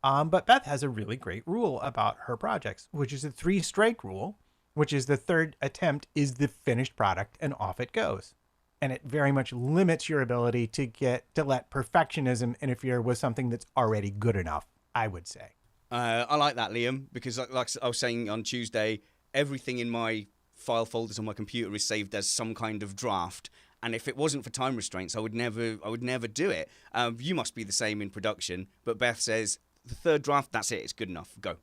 But Beth has a really great rule about her projects, which is a 3-strike rule, which is the third attempt is the finished product and off it goes. And it very much limits your ability to let perfectionism interfere with something that's already good enough, I would say.
I like that, Liam, because like I was saying on Tuesday, everything in my file folders on my computer is saved as some kind of draft. And if it wasn't for time restraints, I would never do it. You must be the same in production. But Beth says, the third draft, that's it. It's good enough. Go.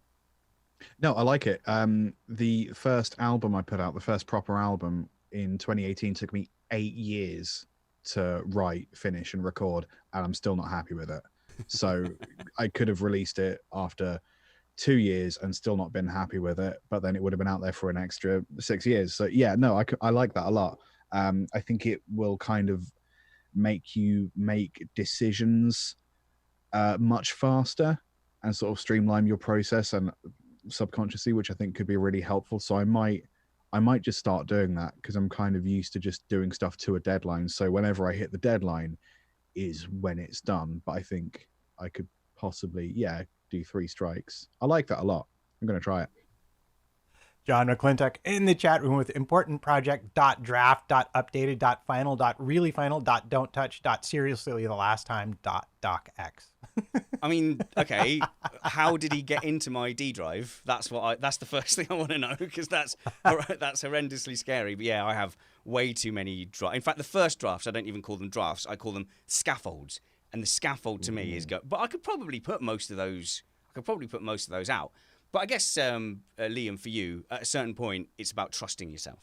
No, I like it. The first album I put out, the first proper album in 2018, took me 8 years to write, finish, and record, and I'm still not happy with it. So I could have released it after 2 years and still not been happy with it, but then it would have been out there for an extra 6 years. So yeah, no, I like that a lot. I think it will kind of make you make decisions much faster and sort of streamline your process and subconsciously, which I think could be really helpful. So I might just start doing that because I'm kind of used to just doing stuff to a deadline. So whenever I hit the deadline is when it's done. But I think I could possibly, do 3 strikes. I like that a lot. I'm going to try it.
John McClintock in the chat room with important project .draft .updated .final .really final .don't touch .seriously the last time .docx.
I mean, okay, how did he get into my D drive? That's the first thing I want to know, because that's horrendously scary. But yeah, I have way too many drafts. In fact, the first drafts, I don't even call them drafts. I call them scaffolds. And the scaffold to me is but I could probably put most of those out. But I guess, Liam, for you, at a certain point, it's about trusting yourself.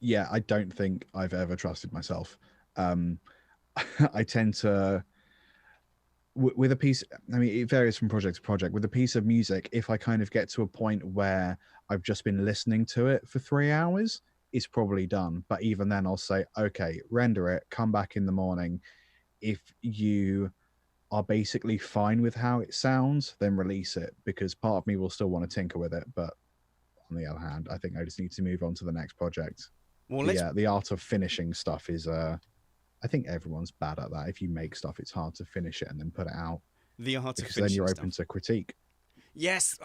Yeah, I don't think I've ever trusted myself. I tend to, with a piece, I mean, it varies from project to project. With a piece of music, if I kind of get to a point where I've just been listening to it for 3 hours, it's probably done. But even then, I'll say, okay, render it, come back in the morning. If you are basically fine with how it sounds, then release it, because part of me will still want to tinker with it. But on the other hand, I think I just need to move on to the next project.
Well,
The art of finishing stuff is, I think everyone's bad at that. If you make stuff, it's hard to finish it and then put it out,
the art of
because then you're open
stuff.
to critique.
Yes,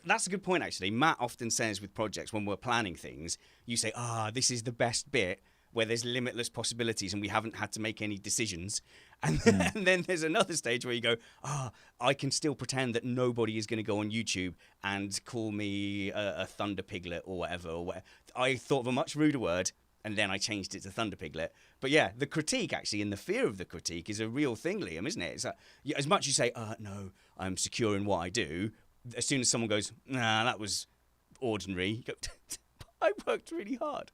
that's a good point, actually. Matt often says with projects, when we're planning things, you say, this is the best bit where there's limitless possibilities and we haven't had to make any decisions. And then there's another stage where you go, I can still pretend that nobody is going to go on YouTube and call me a thunder piglet or whatever. I thought of a much ruder word, and then I changed it to thunder piglet. But yeah, the critique, actually, and the fear of the critique is a real thing, Liam, isn't it? It's like, as much as you say, no, I'm secure in what I do, as soon as someone goes, nah, that was ordinary, you go, I worked really hard.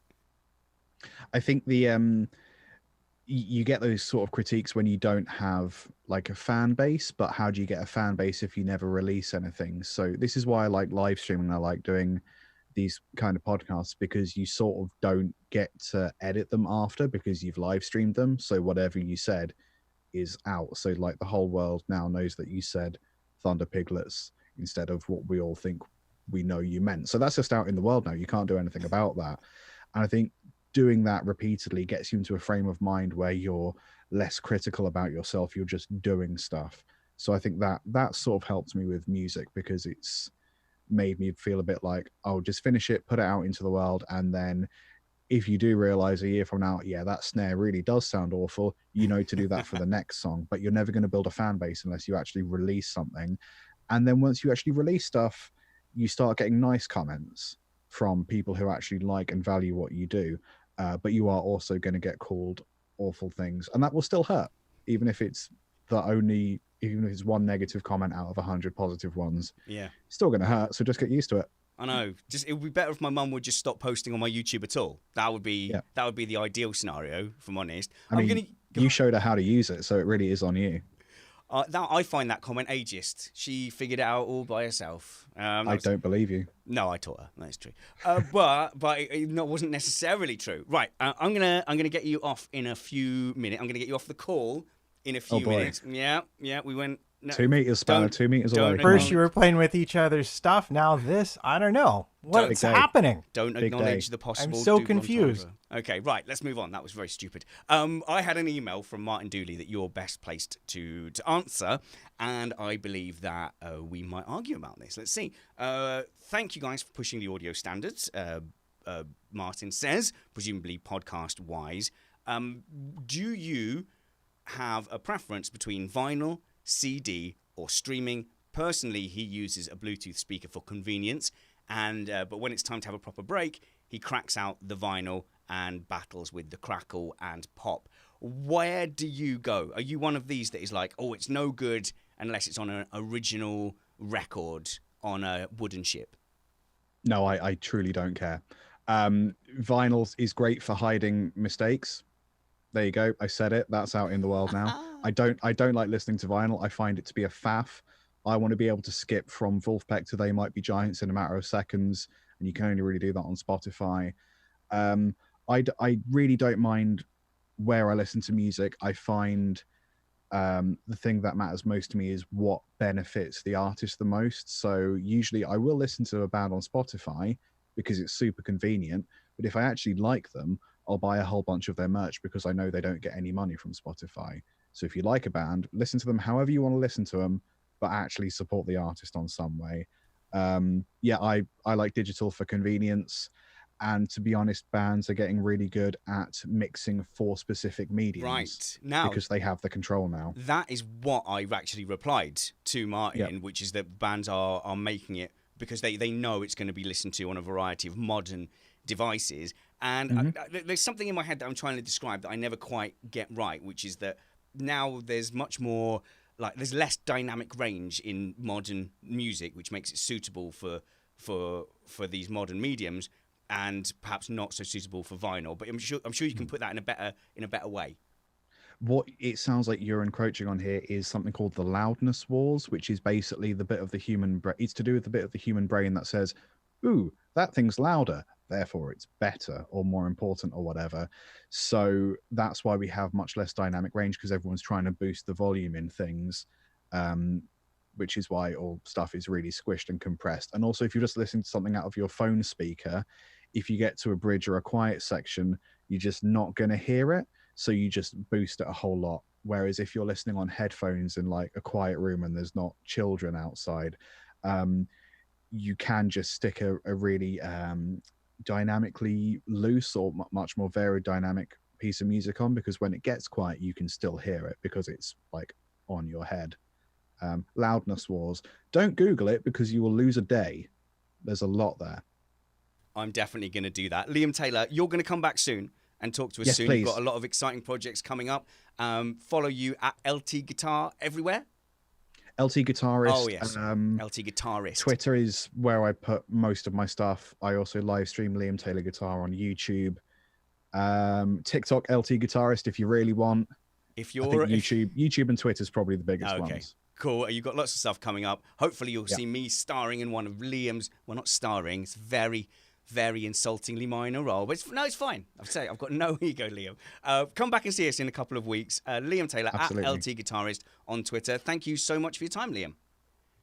I think the you get those sort of critiques when you don't have like a fan base, but how do you get a fan base if you never release anything? So this is why I like live streaming. I like doing these kind of podcasts, because you sort of don't get to edit them after, because you've live streamed them. So whatever you said is out. So like the whole world now knows that you said thunder piglets instead of what we all think we know you meant. So that's just out in the world now. You can't do anything about that. And I think doing that repeatedly gets you into a frame of mind where you're less critical about yourself. You're just doing stuff. So I think that sort of helped me with music, because it's made me feel a bit like, oh, just finish it, put it out into the world, and then if you do realize a year from now, yeah, that snare really does sound awful, you know, to do that for the next song. But you're never going to build a fan base unless you actually release something. And then once you actually release stuff, you start getting nice comments from people who actually like and value what you do. But you are also going to get called awful things, and that will still hurt, even if it's even if it's one negative comment out of 100 positive ones.
Yeah,
it's still going to hurt. So just get used to it.
I know. It would be better if my mum would just stop posting on my YouTube at all. That would be the ideal scenario, if I'm honest.
You showed her how to use it, so it really is on you.
I find that comment ageist. She figured it out all by herself.
I don't believe you.
No, I taught her. That's true. But it wasn't necessarily true. Right. I'm gonna get you off in a few minutes. I'm gonna get you off the call in a few minutes. Yeah. We went. No,
2 meters spanner, 2 meters away.
First you were playing with each other's stuff. Now this, I don't know. What's happening?
Don't acknowledge the possible.
I'm so confused.
Okay, right. Let's move on. That was very stupid. I had an email from Martin Dooley that you're best placed to answer, and I believe that we might argue about this. Let's see. Thank you guys for pushing the audio standards. Martin says, presumably podcast-wise. Do you have a preference between vinyl, CD, or streaming? Personally, he uses a Bluetooth speaker for convenience, and but when it's time to have a proper break, he cracks out the vinyl and battles with the crackle and pop. Where do you go? Are you one of these that is like, oh, it's no good unless it's on an original record on a wooden ship?
No, I truly don't care. Vinyl is great for hiding mistakes. There you go. I said it. That's out in the world now. I don't like listening to vinyl. I find it to be a faff. I want to be able to skip from Wolfpack to They Might Be Giants in a matter of seconds, and you can only really do that on Spotify. I really don't mind where I listen to music. I find the thing that matters most to me is what benefits the artist the most. So usually I will listen to a band on Spotify because it's super convenient, but if I actually like them, I'll buy a whole bunch of their merch because I know they don't get any money from Spotify. So if you like a band, listen to them however you want to listen to them, but actually support the artist on some way. I like digital for convenience. And to be honest, bands are getting really good at mixing for specific mediums.
Right. Now,
because they have the control now.
That is what I've actually replied to Martin, which is that bands are making it because they know it's going to be listened to on a variety of modern devices. And there's something in my head that I'm trying to describe that I never quite get right, which is that now there's much more, there's less dynamic range in modern music, which makes it suitable for these modern mediums, and perhaps not so suitable for vinyl. But I'm sure you can put that in a better way.
What it sounds like you're encroaching on here is something called the loudness wars, which is basically the bit of the human brain. It's to do with the bit of the human brain that says, "Ooh, that thing's louder. therefore it's better or more important or whatever. So that's why we have much less dynamic range, because everyone's trying to boost the volume in things, which is why all stuff is really squished and compressed. And also, if you're just listening to something out of your phone speaker, if you get to a bridge or a quiet section, you're just not going to hear it. So you just boost it a whole lot. Whereas if you're listening on headphones in like a quiet room and there's not children outside, you can just stick a really dynamically loose or much more varied dynamic piece of music on, because when it gets quiet you can still hear it because it's like on your head. Loudness wars, don't Google it because you will lose a day. There's a lot there.
I'm definitely going to do that. Liam Taylor, you're going to come back soon and talk to us
Yes,
soon.
please.
You've got a lot of exciting projects coming up. Follow you at LT Guitar everywhere.
LT Guitarist.
Oh, yes. LT Guitarist.
Twitter is where I put most of my stuff. I also live stream Liam Taylor Guitar on YouTube. TikTok, LT Guitarist, if you really want.
If
I
you're
think YouTube and Twitter is probably the biggest ones.
Cool. You've got lots of stuff coming up. Hopefully you'll see me starring in one of Liam's, well, not starring, it's very, very insultingly minor role. But it's fine. I've got no ego, Liam. Come back and see us in a couple of weeks. Liam Taylor
Absolutely.
at LT Guitarist on Twitter. Thank you so much for your time, Liam.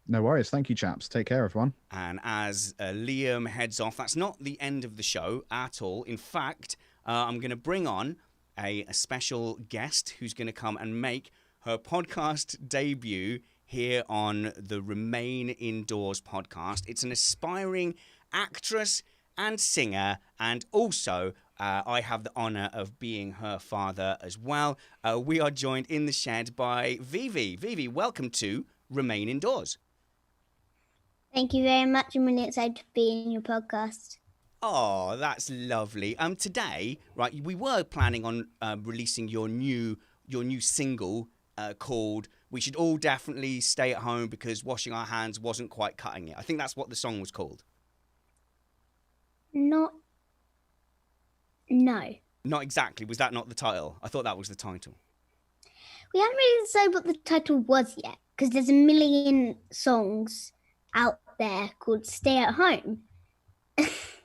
No worries. Thank you, chaps. Take care, everyone.
And as Liam heads off, that's not the end of the show at all. In fact, I'm going to bring on a special guest who's going to come and make her podcast debut here on the Remain Indoors podcast. It's an aspiring actress and singer, and also I have the honor of being her father as well. We are joined in the shed by Vivi. Vivi, welcome to Remain Indoors.
Thank you very much. I'm really excited to be in your podcast.
Oh, that's lovely. Today, right, we were planning on releasing your new single called "We Should All Definitely Stay at Home Because Washing Our Hands Wasn't Quite Cutting It." I think that's what the song was called.
No.
Not exactly. Was that not the title? I thought that was the title.
We haven't really decided what the title was yet, because there's a million songs out there called Stay at Home.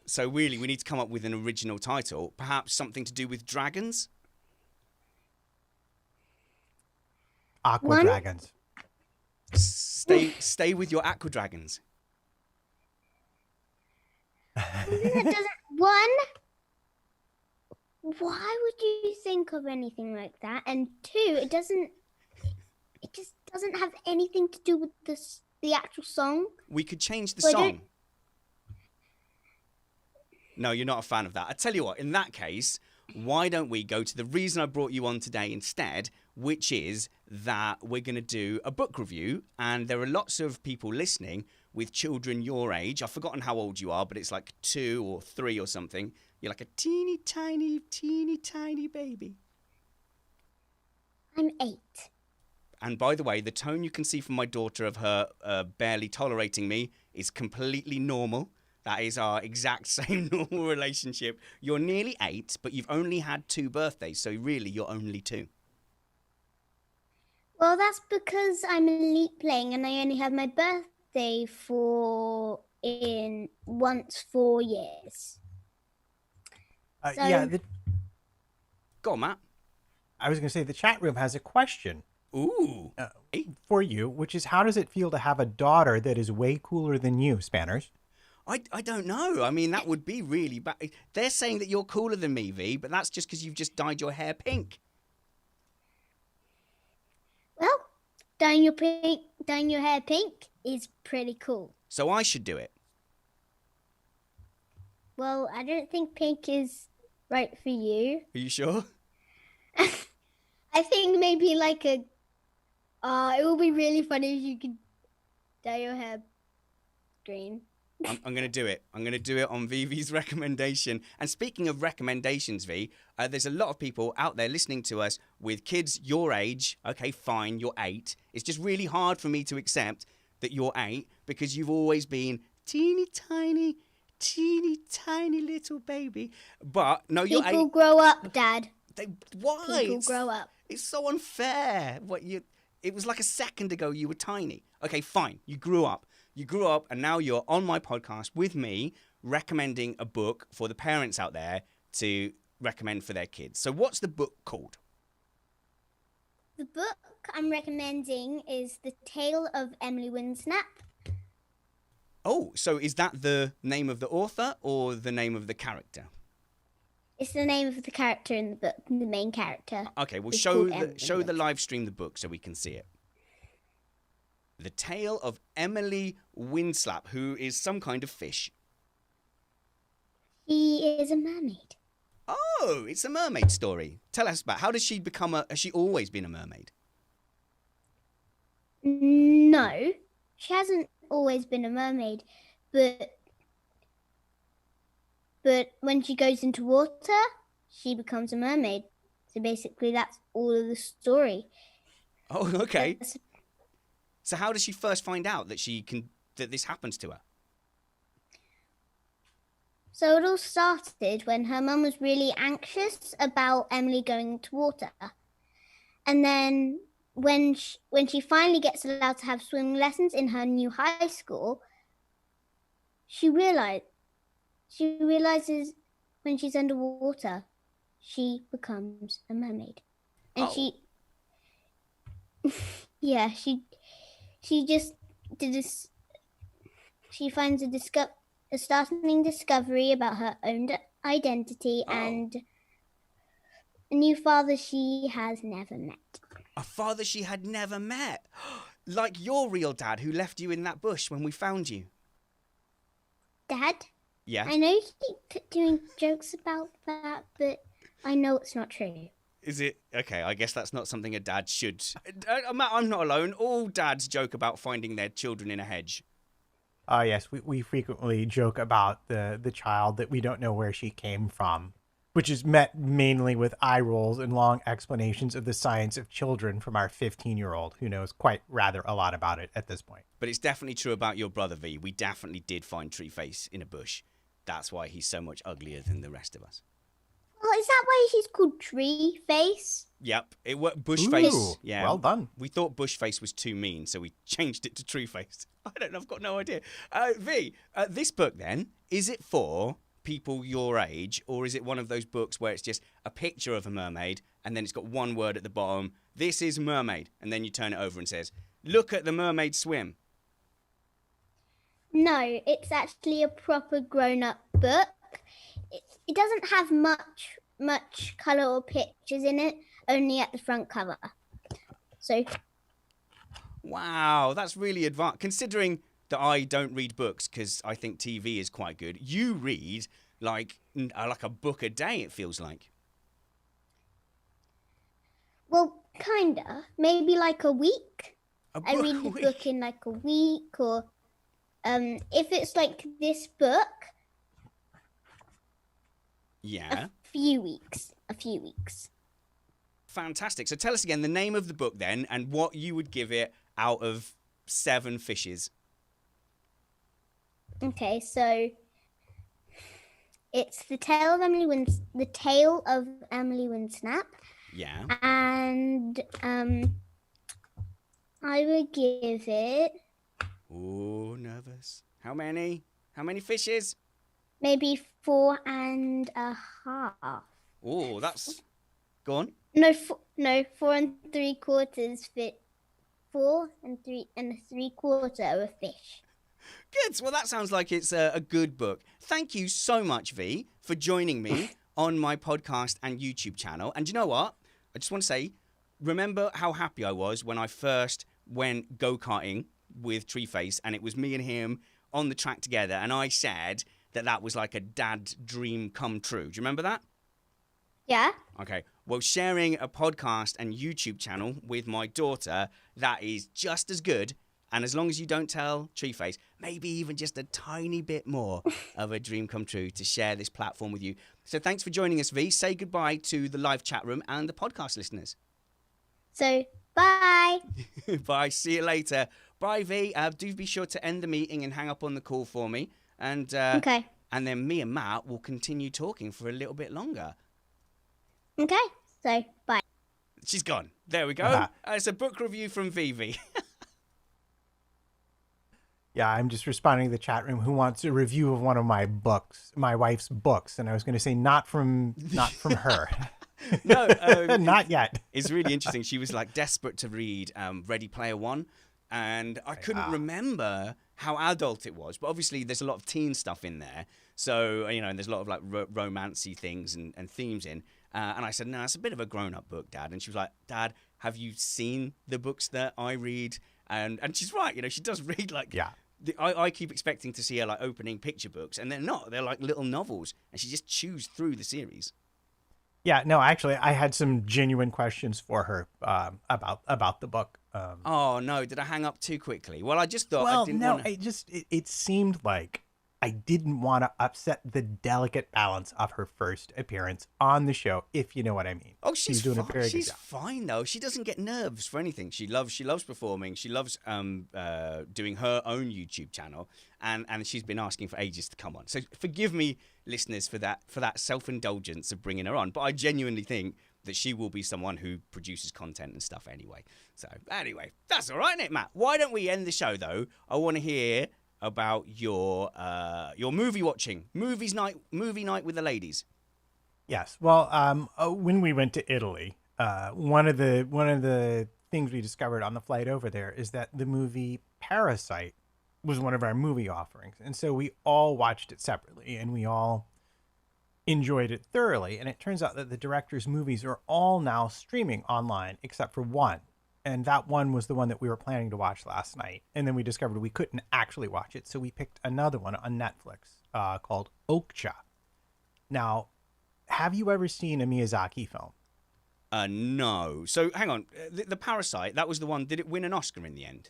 So really, we need to come up with an original title. Perhaps something to do with dragons?
Aqua
One?
dragons.
Stay with your aqua dragons.
That doesn't. One. Why would you think of anything like that? And two, it just doesn't have anything to do with the actual song.
We could change the
Well,
song. No, you're not a fan of that. I tell you what, in that case, why don't we go to the reason I brought you on today instead, which is that we're going to do a book review, and there are lots of people listening with children your age. I've forgotten how old you are, but it's like 2 or 3 or something. You're like a teeny tiny baby.
I'm 8.
And by the way, the tone you can see from my daughter of her barely tolerating me is completely normal. That is our exact same normal relationship. You're nearly 8, but you've only had 2 birthdays, so really you're only 2.
Well, that's because I'm elite playing and I only have my birthday once 4 years. So-
Go on, Matt.
I was going to say the chat room has a question
Ooh.
for you, which is, how does it feel to have a daughter that is way cooler than you, Spanners?
I don't know. I mean, that would be really bad. They're saying that you're cooler than me, V, but that's just because you've just dyed your hair pink.
Well, dyeing your hair pink is pretty cool.
So I should do it.
Well, I don't think pink is right for you.
Are you sure?
I think maybe like it would be really funny if you could dye your hair green.
I'm going to do it. I'm going to do it on Vivi's recommendation. And speaking of recommendations, V, there's a lot of people out there listening to us with kids your age. Okay, fine, you're 8. It's just really hard for me to accept that you're 8 because you've always been teeny tiny little baby. But no, you're 8.
People grow up, Dad.
Why?
People grow up.
It's so unfair. It was like a second ago you were tiny. Okay, fine. You grew up. You grew up and now you're on my podcast with me, recommending a book for the parents out there to recommend for their kids. So what's the book called?
The book I'm recommending is The Tale of Emily Winsnap.
Oh, so is that the name of the author or the name of the character?
It's the name of the character in the book, the main character.
Okay, well,
is
show
called
the
Emily.
live stream the book so we can see it. The Tale of Emily Winsnap, who is some kind of fish.
She is a mermaid.
Oh, it's a mermaid story. Tell us about how does she become has she always been a mermaid?
No, she hasn't always been a mermaid, but when she goes into water, she becomes a mermaid. So basically, that's all of the story.
Oh, okay.
That's-
So how does she first find out that that this happens to her?
So it all started when her mum was really anxious about Emily going into water, and then when she finally gets allowed to have swimming lessons in her new high school, she realizes when she's underwater, she becomes a mermaid, and
Oh.
she just did this. She finds a startling discovery about her own identity and a new father she has never met.
A father she had never met. Like your real dad who left you in that bush when we found you.
Dad,
Yeah.
I know you keep doing jokes about that, but I know it's not true.
Is it? Okay, I guess that's not something a dad should. I'm not alone. All dads joke about finding their children in a hedge.
Yes, we frequently joke about the child that we don't know where she came from, which is met mainly with eye rolls and long explanations of the science of children from our 15-year-old, who knows quite rather a lot about it at this point.
But it's definitely true about your brother, V. We definitely did find Treeface in a bush. That's why he's so much uglier than the rest of us.
Oh, is that why he's called Tree Face?
Yep, it worked. Bushface.
Ooh,
Yeah,
well done.
We thought Bushface was too mean, so we changed it to Treeface. I don't know. I've got no idea. V, this book then, is it for people your age, or is it one of those books where it's just a picture of a mermaid and then it's got one word at the bottom? This is mermaid, and then you turn it over and says, "Look at the mermaid swim."
No, it's actually a proper grown-up book. It doesn't have much color or pictures in it, only at the front cover. So
Wow, that's really advanced. Considering that I don't read books because I think TV is quite good, you read like a book a day, it feels like.
well, kinda. Maybe like a week.
A
I
book
read
a
the
week.
book in like a week, or if it's like this book,
Yeah.
a few weeks.
Fantastic. So tell us again the name of the book then and what you would give it out of 7 fishes.
Okay, so it's the Tale of Emily Winsnap,
Yeah.
and I would give it
Oh, nervous. How many? How many fishes?
maybe 4.5.
Oh, that's... Go on.
No, 4 3/4 fit. 4 3/4 of a fish.
Good. Well, that sounds like it's a good book. Thank you so much, V, for joining me on my podcast and YouTube channel. And you know what? I just want to say, remember how happy I was when I first went go-karting with Treeface and it was me and him on the track together and I said that was like a dad dream come true. Do you remember that?
Yeah.
Okay. Well, sharing a podcast and YouTube channel with my daughter, that is just as good. And as long as you don't tell Treeface, maybe even just a tiny bit more of a dream come true to share this platform with you. So thanks for joining us, V. Say goodbye to the live chat room and the podcast listeners.
So bye.
Bye. See you later. Bye, V. Do be sure to end the meeting and hang up on the call for me. And
Okay.
And then me and Matt will continue talking for a little bit longer.
Okay. So bye.
She's gone. There we go. It's a book review from Vivi.
Yeah, I'm just responding to the chat room who wants a review of one of my books, my wife's books, and I was going to say not from her.
No,
Not yet.
It's really interesting. She was like desperate to read Ready Player One, and I couldn't remember how adult it was. But obviously, there's a lot of teen stuff in there. So and there's a lot of like romancy things and themes in. And I said, no, it's a bit of a grown-up book, Dad. And she was like, Dad, have you seen the books that I read? And she's right. She does read like.
Yeah.
I keep expecting to see her like opening picture books, and they're not. They're like little novels, and she just chews through the series.
Yeah, no, actually, I had some genuine questions for her about the book.
Oh no! Did I hang up too quickly? Well, I just thought.
Well,
I didn't
no,
wanna...
it seemed like I didn't want to upset the delicate balance of her first appearance on the show, if you know what I mean.
Oh, she's
doing
fine.
a very good
She's
job.
fine though. She doesn't get nerves for anything. She loves performing. She loves doing her own YouTube channel, and she's been asking for ages to come on. So forgive me, listeners, for that self-indulgence of bringing her on. But I genuinely think that she will be someone who produces content and stuff anyway. So anyway, that's all right, isn't it, Matt? Why don't we end the show though? I want to hear about your movie watching, movie night with the ladies.
Yes. Well, when we went to Italy, one of the things we discovered on the flight over there is that the movie Parasite was one of our movie offerings, and so we all watched it separately, and we all enjoyed it thoroughly. And it turns out that the director's movies are all now streaming online, except for one. And that one was the one that we were planning to watch last night. And then we discovered we couldn't actually watch it. So we picked another one on Netflix called Okja. Now, have you ever seen a Miyazaki film?
No. So hang on. The Parasite, that was the one. Did it win an Oscar in the end?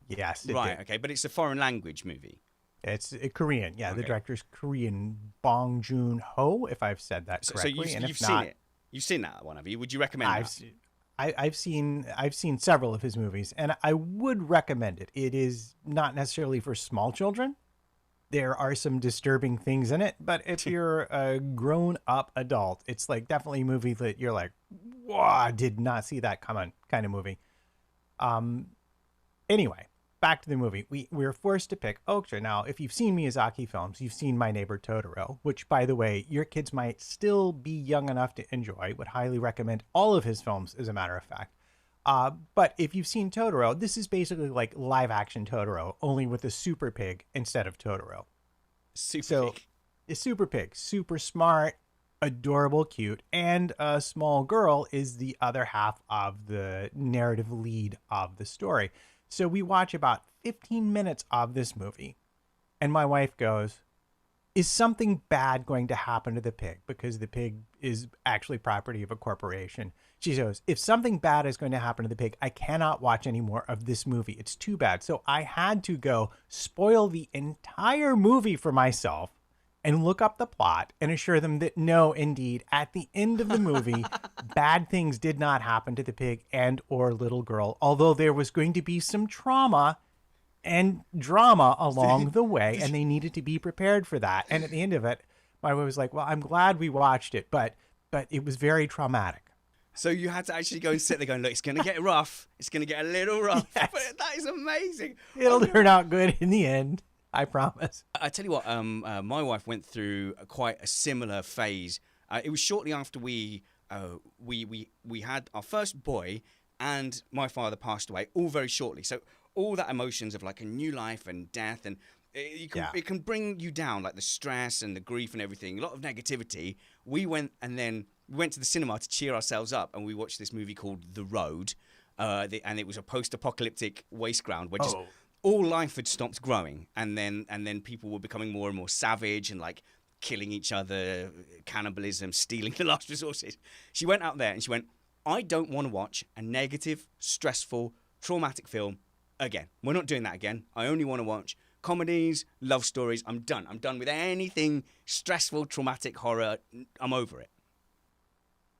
Yes. It
Right.
did.
Okay. But it's a foreign language movie.
It's Korean. Yeah. The
Okay.
director's Korean, Bong Joon-ho, if I've said that
So
correctly.
you've seen it. You've seen that one, have you? Would you recommend that?
I've seen several of his movies, and I would recommend it. It is not necessarily for small children. There are some disturbing things in it, but if you're a grown-up adult, it's like definitely a movie that you're like, "Wow, I did not see that coming," kind of movie. Anyway, back to the movie. We were forced to pick Okja. Now, if you've seen Miyazaki films, you've seen My Neighbor Totoro, which, by the way, your kids might still be young enough to enjoy. Would highly recommend all of his films, as a matter of fact. But if you've seen Totoro, this is basically like live action Totoro, only with a super pig instead of Totoro.
Super Pig.
A super pig, super smart, adorable, cute, and a small girl is the other half of the narrative lead of the story. So we watch about 15 minutes of this movie, and my wife goes, is something bad going to happen to the pig? Because the pig is actually property of a corporation. She goes, if something bad is going to happen to the pig, I cannot watch any more of this movie. It's too bad. So I had to go spoil the entire movie for myself and look up the plot and assure them that no, indeed, at the end of the movie, bad things did not happen to the pig and or little girl, although there was going to be some trauma and drama along the way, and they needed to be prepared for that. And at the end of it, my wife was like, well, I'm glad we watched it, but it was very traumatic.
So you had to actually go and sit there going, look, it's going to get rough. It's going to get a little rough.
Yes.
But that is amazing.
It'll turn out good in the end. I promise.
I tell you what, my wife went through quite a similar phase. It was shortly after we had our first boy, and my father passed away, all very shortly. So all that emotions of like a new life and death, and it can bring you down, like the stress and the grief and everything, a lot of negativity. We went to the cinema to cheer ourselves up, and we watched this movie called The Road, and it was a post-apocalyptic waste ground where just all life had stopped growing, and then people were becoming more and more savage and like killing each other, cannibalism, stealing the last resources. She went out there and she went, I don't want to watch a negative, stressful, traumatic film again. We're not doing that again. I only want to watch comedies, love stories. I'm done. I'm done with anything stressful, traumatic, horror. I'm over it.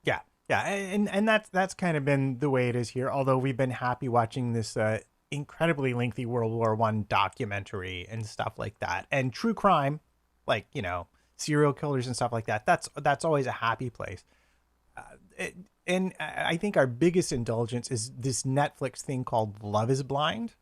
Yeah. And that's kind of been the way it is here, although we've been happy watching this incredibly lengthy World War I documentary and stuff like that. And true crime, like, serial killers and stuff like that. That's always a happy place. And I think our biggest indulgence is this Netflix thing called Love is Blind.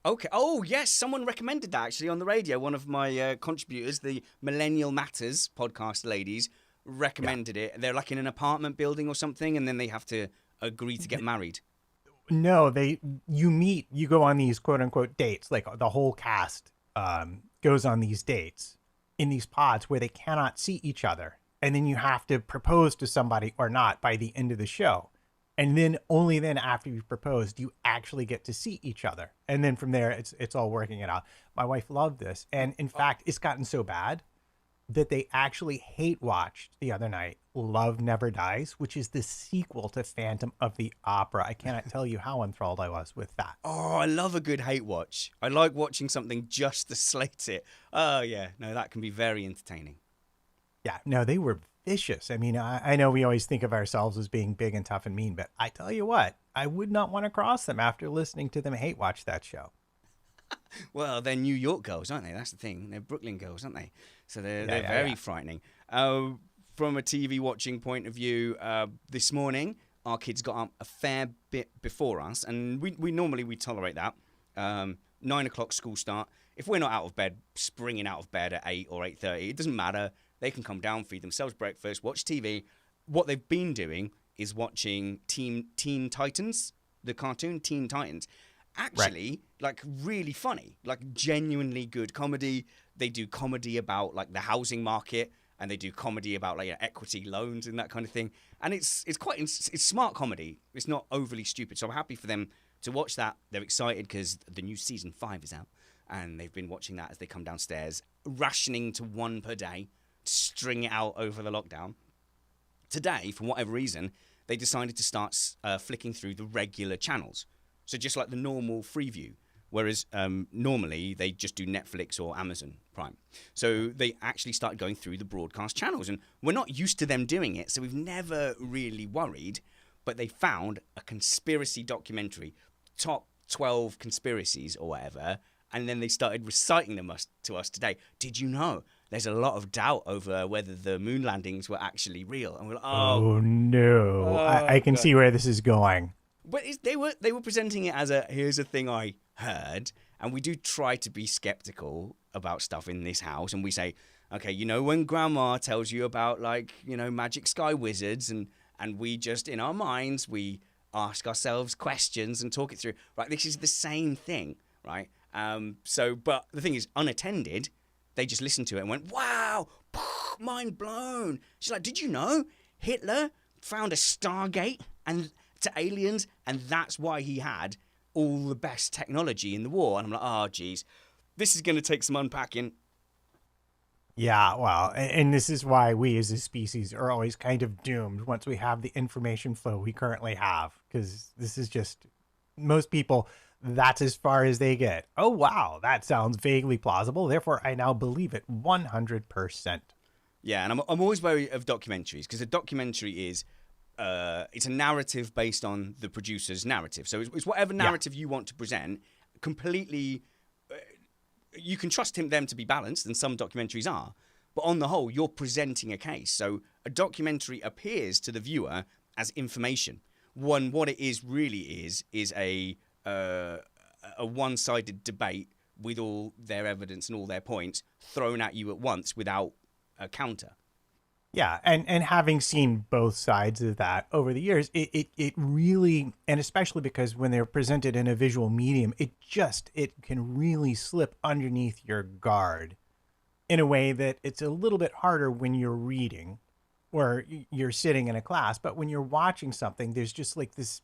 Okay. Oh, yes. Someone recommended that actually on the radio. One of my contributors, the Millennial Matters podcast ladies, recommended it. They're like in an apartment building or something, and then they have to agree to get married.
No, you go on these quote unquote dates, like the whole cast goes on these dates in these pods where they cannot see each other. And then you have to propose to somebody or not by the end of the show. And then only then after you've proposed, do you actually get to see each other. And then from there, it's all working it out. My wife loved this. And in fact, it's gotten so bad that they actually hate watched the other night Love Never Dies, which is the sequel to Phantom of the Opera. I cannot tell you how enthralled I was with that.
Oh, I love a good hate watch. I like watching something just to slate it. Oh, yeah. No, that can be very entertaining.
Yeah, no, they were vicious. I mean, I know we always think of ourselves as being big and tough and mean, but I tell you what, I would not want to cross them after listening to them hate watch that show.
Well, they're New York girls, aren't they? That's the thing. They're Brooklyn girls, aren't they? So they're
Yeah,
very frightening. From a TV watching point of view, this morning our kids got up a fair bit before us, and we normally tolerate that. 9 o'clock school start. If we're not out of bed, springing out of bed at 8 or 8:30, it doesn't matter. They can come down, feed themselves breakfast, watch TV. What they've been doing is watching Teen Titans, the cartoon Teen Titans. Actually, like really funny, like genuinely good comedy. They do comedy about like the housing market, and they do comedy about like equity loans and that kind of thing. And it's smart comedy. It's not overly stupid. So I'm happy for them to watch that. They're excited because the new season 5 is out, and they've been watching that as they come downstairs, rationing to one per day, to string it out over the lockdown. Today, for whatever reason, they decided to start flicking through the regular channels. So just like the normal Freeview, whereas normally they just do Netflix or Amazon Prime. So they actually started going through the broadcast channels, and we're not used to them doing it, so we've never really worried. But they found a conspiracy documentary, top 12 conspiracies or whatever, and then they started reciting them to us today. Did you know there's a lot of doubt over whether the moon landings were actually real? And we're like,
Oh no, I can
God.
see where this is going.
But they were presenting it as here's a thing I heard, and we do try to be skeptical about stuff in this house, and we say, okay, you know, when Grandma tells you about like magic sky wizards, and we just in our minds we ask ourselves questions and talk it through. Right, this is the same thing, right? But the thing is, unattended, they just listened to it and went, wow, mind blown. She's like, did you know Hitler found a Stargate and to aliens, and that's why he had all the best technology in the war? And I'm like, oh, geez, this is going to take some unpacking.
Yeah, well, and this is why we as a species are always kind of doomed once we have the information flow we currently have, because this is just, most people, that's as far as they get. Oh, wow, that sounds vaguely plausible. Therefore, I now believe it 100%.
Yeah, and I'm always wary of documentaries, because a documentary is, it's a narrative based on the producer's narrative. So it's whatever narrative you want to present, completely, you can trust them to be balanced, and some documentaries are. But on the whole, you're presenting a case. So a documentary appears to the viewer as information. What it is really is a one-sided debate with all their evidence and all their points thrown at you at once without a counter.
Yeah, and having seen both sides of that over the years, it really, and especially because when they're presented in a visual medium, it can really slip underneath your guard in a way that it's a little bit harder when you're reading or you're sitting in a class. But when you're watching something, there's just like this,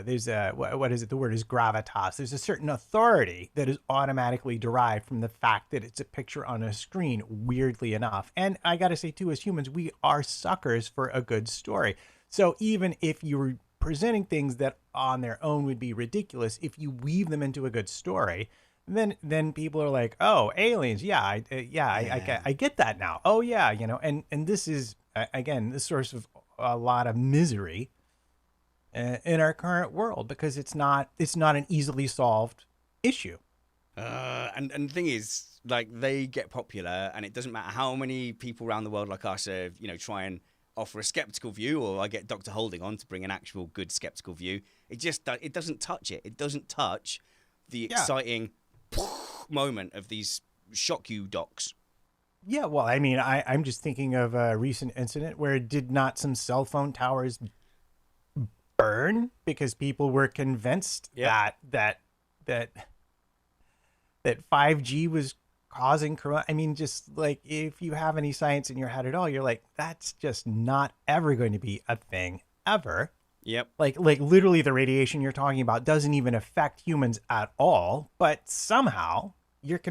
there's a, what is it? The word is gravitas. There's a certain authority that is automatically derived from the fact that it's a picture on a screen, weirdly enough. And I got to say too, as humans, we are suckers for a good story. So even if you were presenting things that on their own would be ridiculous, if you weave them into a good story, then people are like, oh, aliens. Yeah. I get that now. Oh yeah. And this is, again, this source of a lot of misery in our current world, because it's not an easily solved issue.
And the thing is, like, they get popular, and it doesn't matter how many people around the world like us are, try and offer a skeptical view, or I get Dr. Holding on to bring an actual good skeptical view. It doesn't touch it. It doesn't touch the
Yeah.
exciting moment of these shock you docs.
Yeah, well, I mean, I'm just thinking of a recent incident where did not some cell phone towers burn because people were convinced
Yep.
that 5G was causing corona. I mean, just like if you have any science in your head at all, you're like, that's just not ever going to be a thing ever.
Yep.
Like literally the radiation you're talking about doesn't even affect humans at all, but somehow you're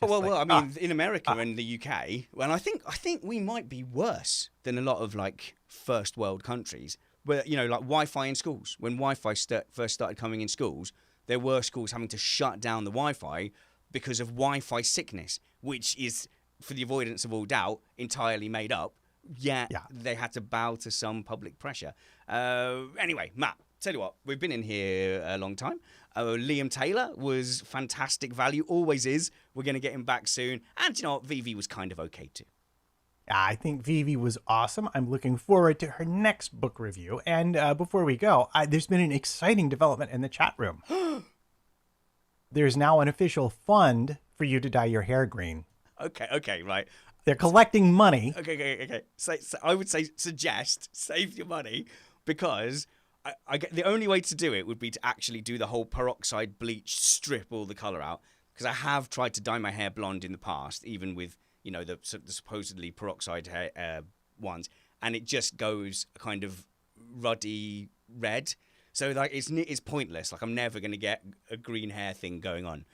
Well, I mean, in America and the UK, well, I think we might be worse than a lot of like first world countries, where like Wi-Fi in schools. When Wi-Fi first started coming in schools, there were schools having to shut down the Wi-Fi because of Wi-Fi sickness, which is, for the avoidance of all doubt, entirely made up. Yet they had to bow to some public pressure. Anyway, Matt, tell you what, we've been in here a long time. Liam Taylor was fantastic value, always is. We're going to get him back soon. And you know what, Vivi was kind of okay too.
I think Vivi was awesome. I'm looking forward to her next book review. And before we go, there's been an exciting development in the chat room. There's now an official fund for you to dye your hair green.
Okay, right.
They're collecting money.
Okay. So I would say suggest save your money, because I get the only way to do it would be to actually do the whole peroxide bleach, strip all the color out. Because I have tried to dye my hair blonde in the past, even with the supposedly peroxide hair ones, and it just goes kind of ruddy red. So like it's pointless. Like I'm never gonna get a green hair thing going on.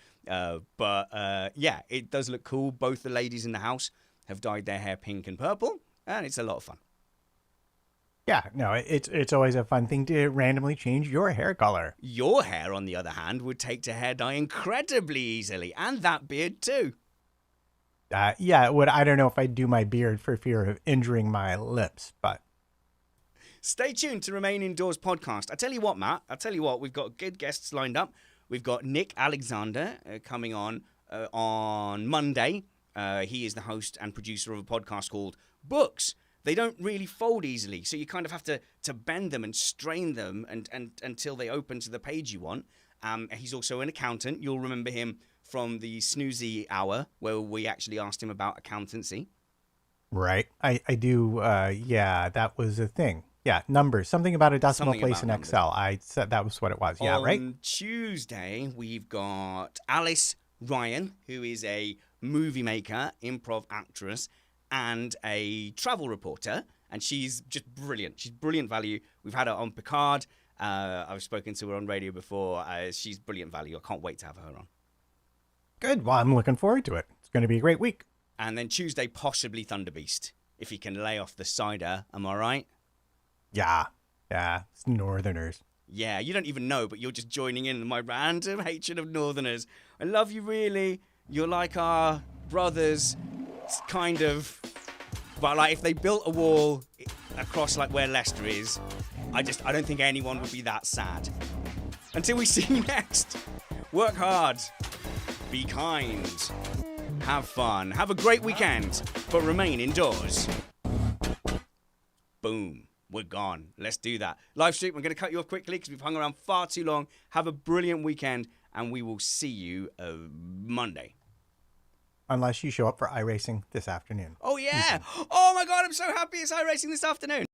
But yeah, it does look cool. Both the ladies in the house have dyed their hair pink and purple, and it's a lot of fun.
Yeah, no, it's always a fun thing to randomly change your hair color.
Your hair, on the other hand, would take to hair dye incredibly easily, and that beard too.
Yeah, it would. I don't know if I'd do my beard for fear of injuring my lips, but
stay tuned to Remain Indoors podcast. I tell you what, Matt. We've got good guests lined up. We've got Nick Alexander coming on Monday. He is the host and producer of a podcast called Books. They don't really fold easily, so you kind of have to bend them and strain them and until they open to the page you want. He's also an accountant. You'll remember him from the Snoozy Hour, where we actually asked him about accountancy.
Right. I do. Yeah, that was a thing. Yeah, numbers. Something about a decimal
Something
place
about
in
numbers.
Excel. I said that was what it was. Yeah, right?
On Tuesday, we've got Alice Ryan, who is a movie maker, improv actress, and a travel reporter. And she's just brilliant. She's brilliant value. We've had her on Picard. I've spoken to her on radio before. She's brilliant value. I can't wait to have her on.
Good. Well, I'm looking forward to it. It's going to be a great week.
And then Tuesday, possibly Thunderbeast, if he can lay off the cider. Am I right?
Yeah. It's Northerners.
Yeah, you don't even know, but you're just joining in my random hatred of Northerners. I love you, really. You're like our brothers, kind of. But like, if they built a wall across like where Leicester is, I don't think anyone would be that sad. Until we see you next, work hard, be kind, have fun, have a great weekend, but remain indoors. Boom. We're gone. Let's do that. Live stream, I'm going to cut you off quickly because we've hung around far too long. Have a brilliant weekend, and we will see you Monday.
Unless you show up for iRacing this afternoon.
Oh, yeah. Oh, my God. I'm so happy it's iRacing this afternoon.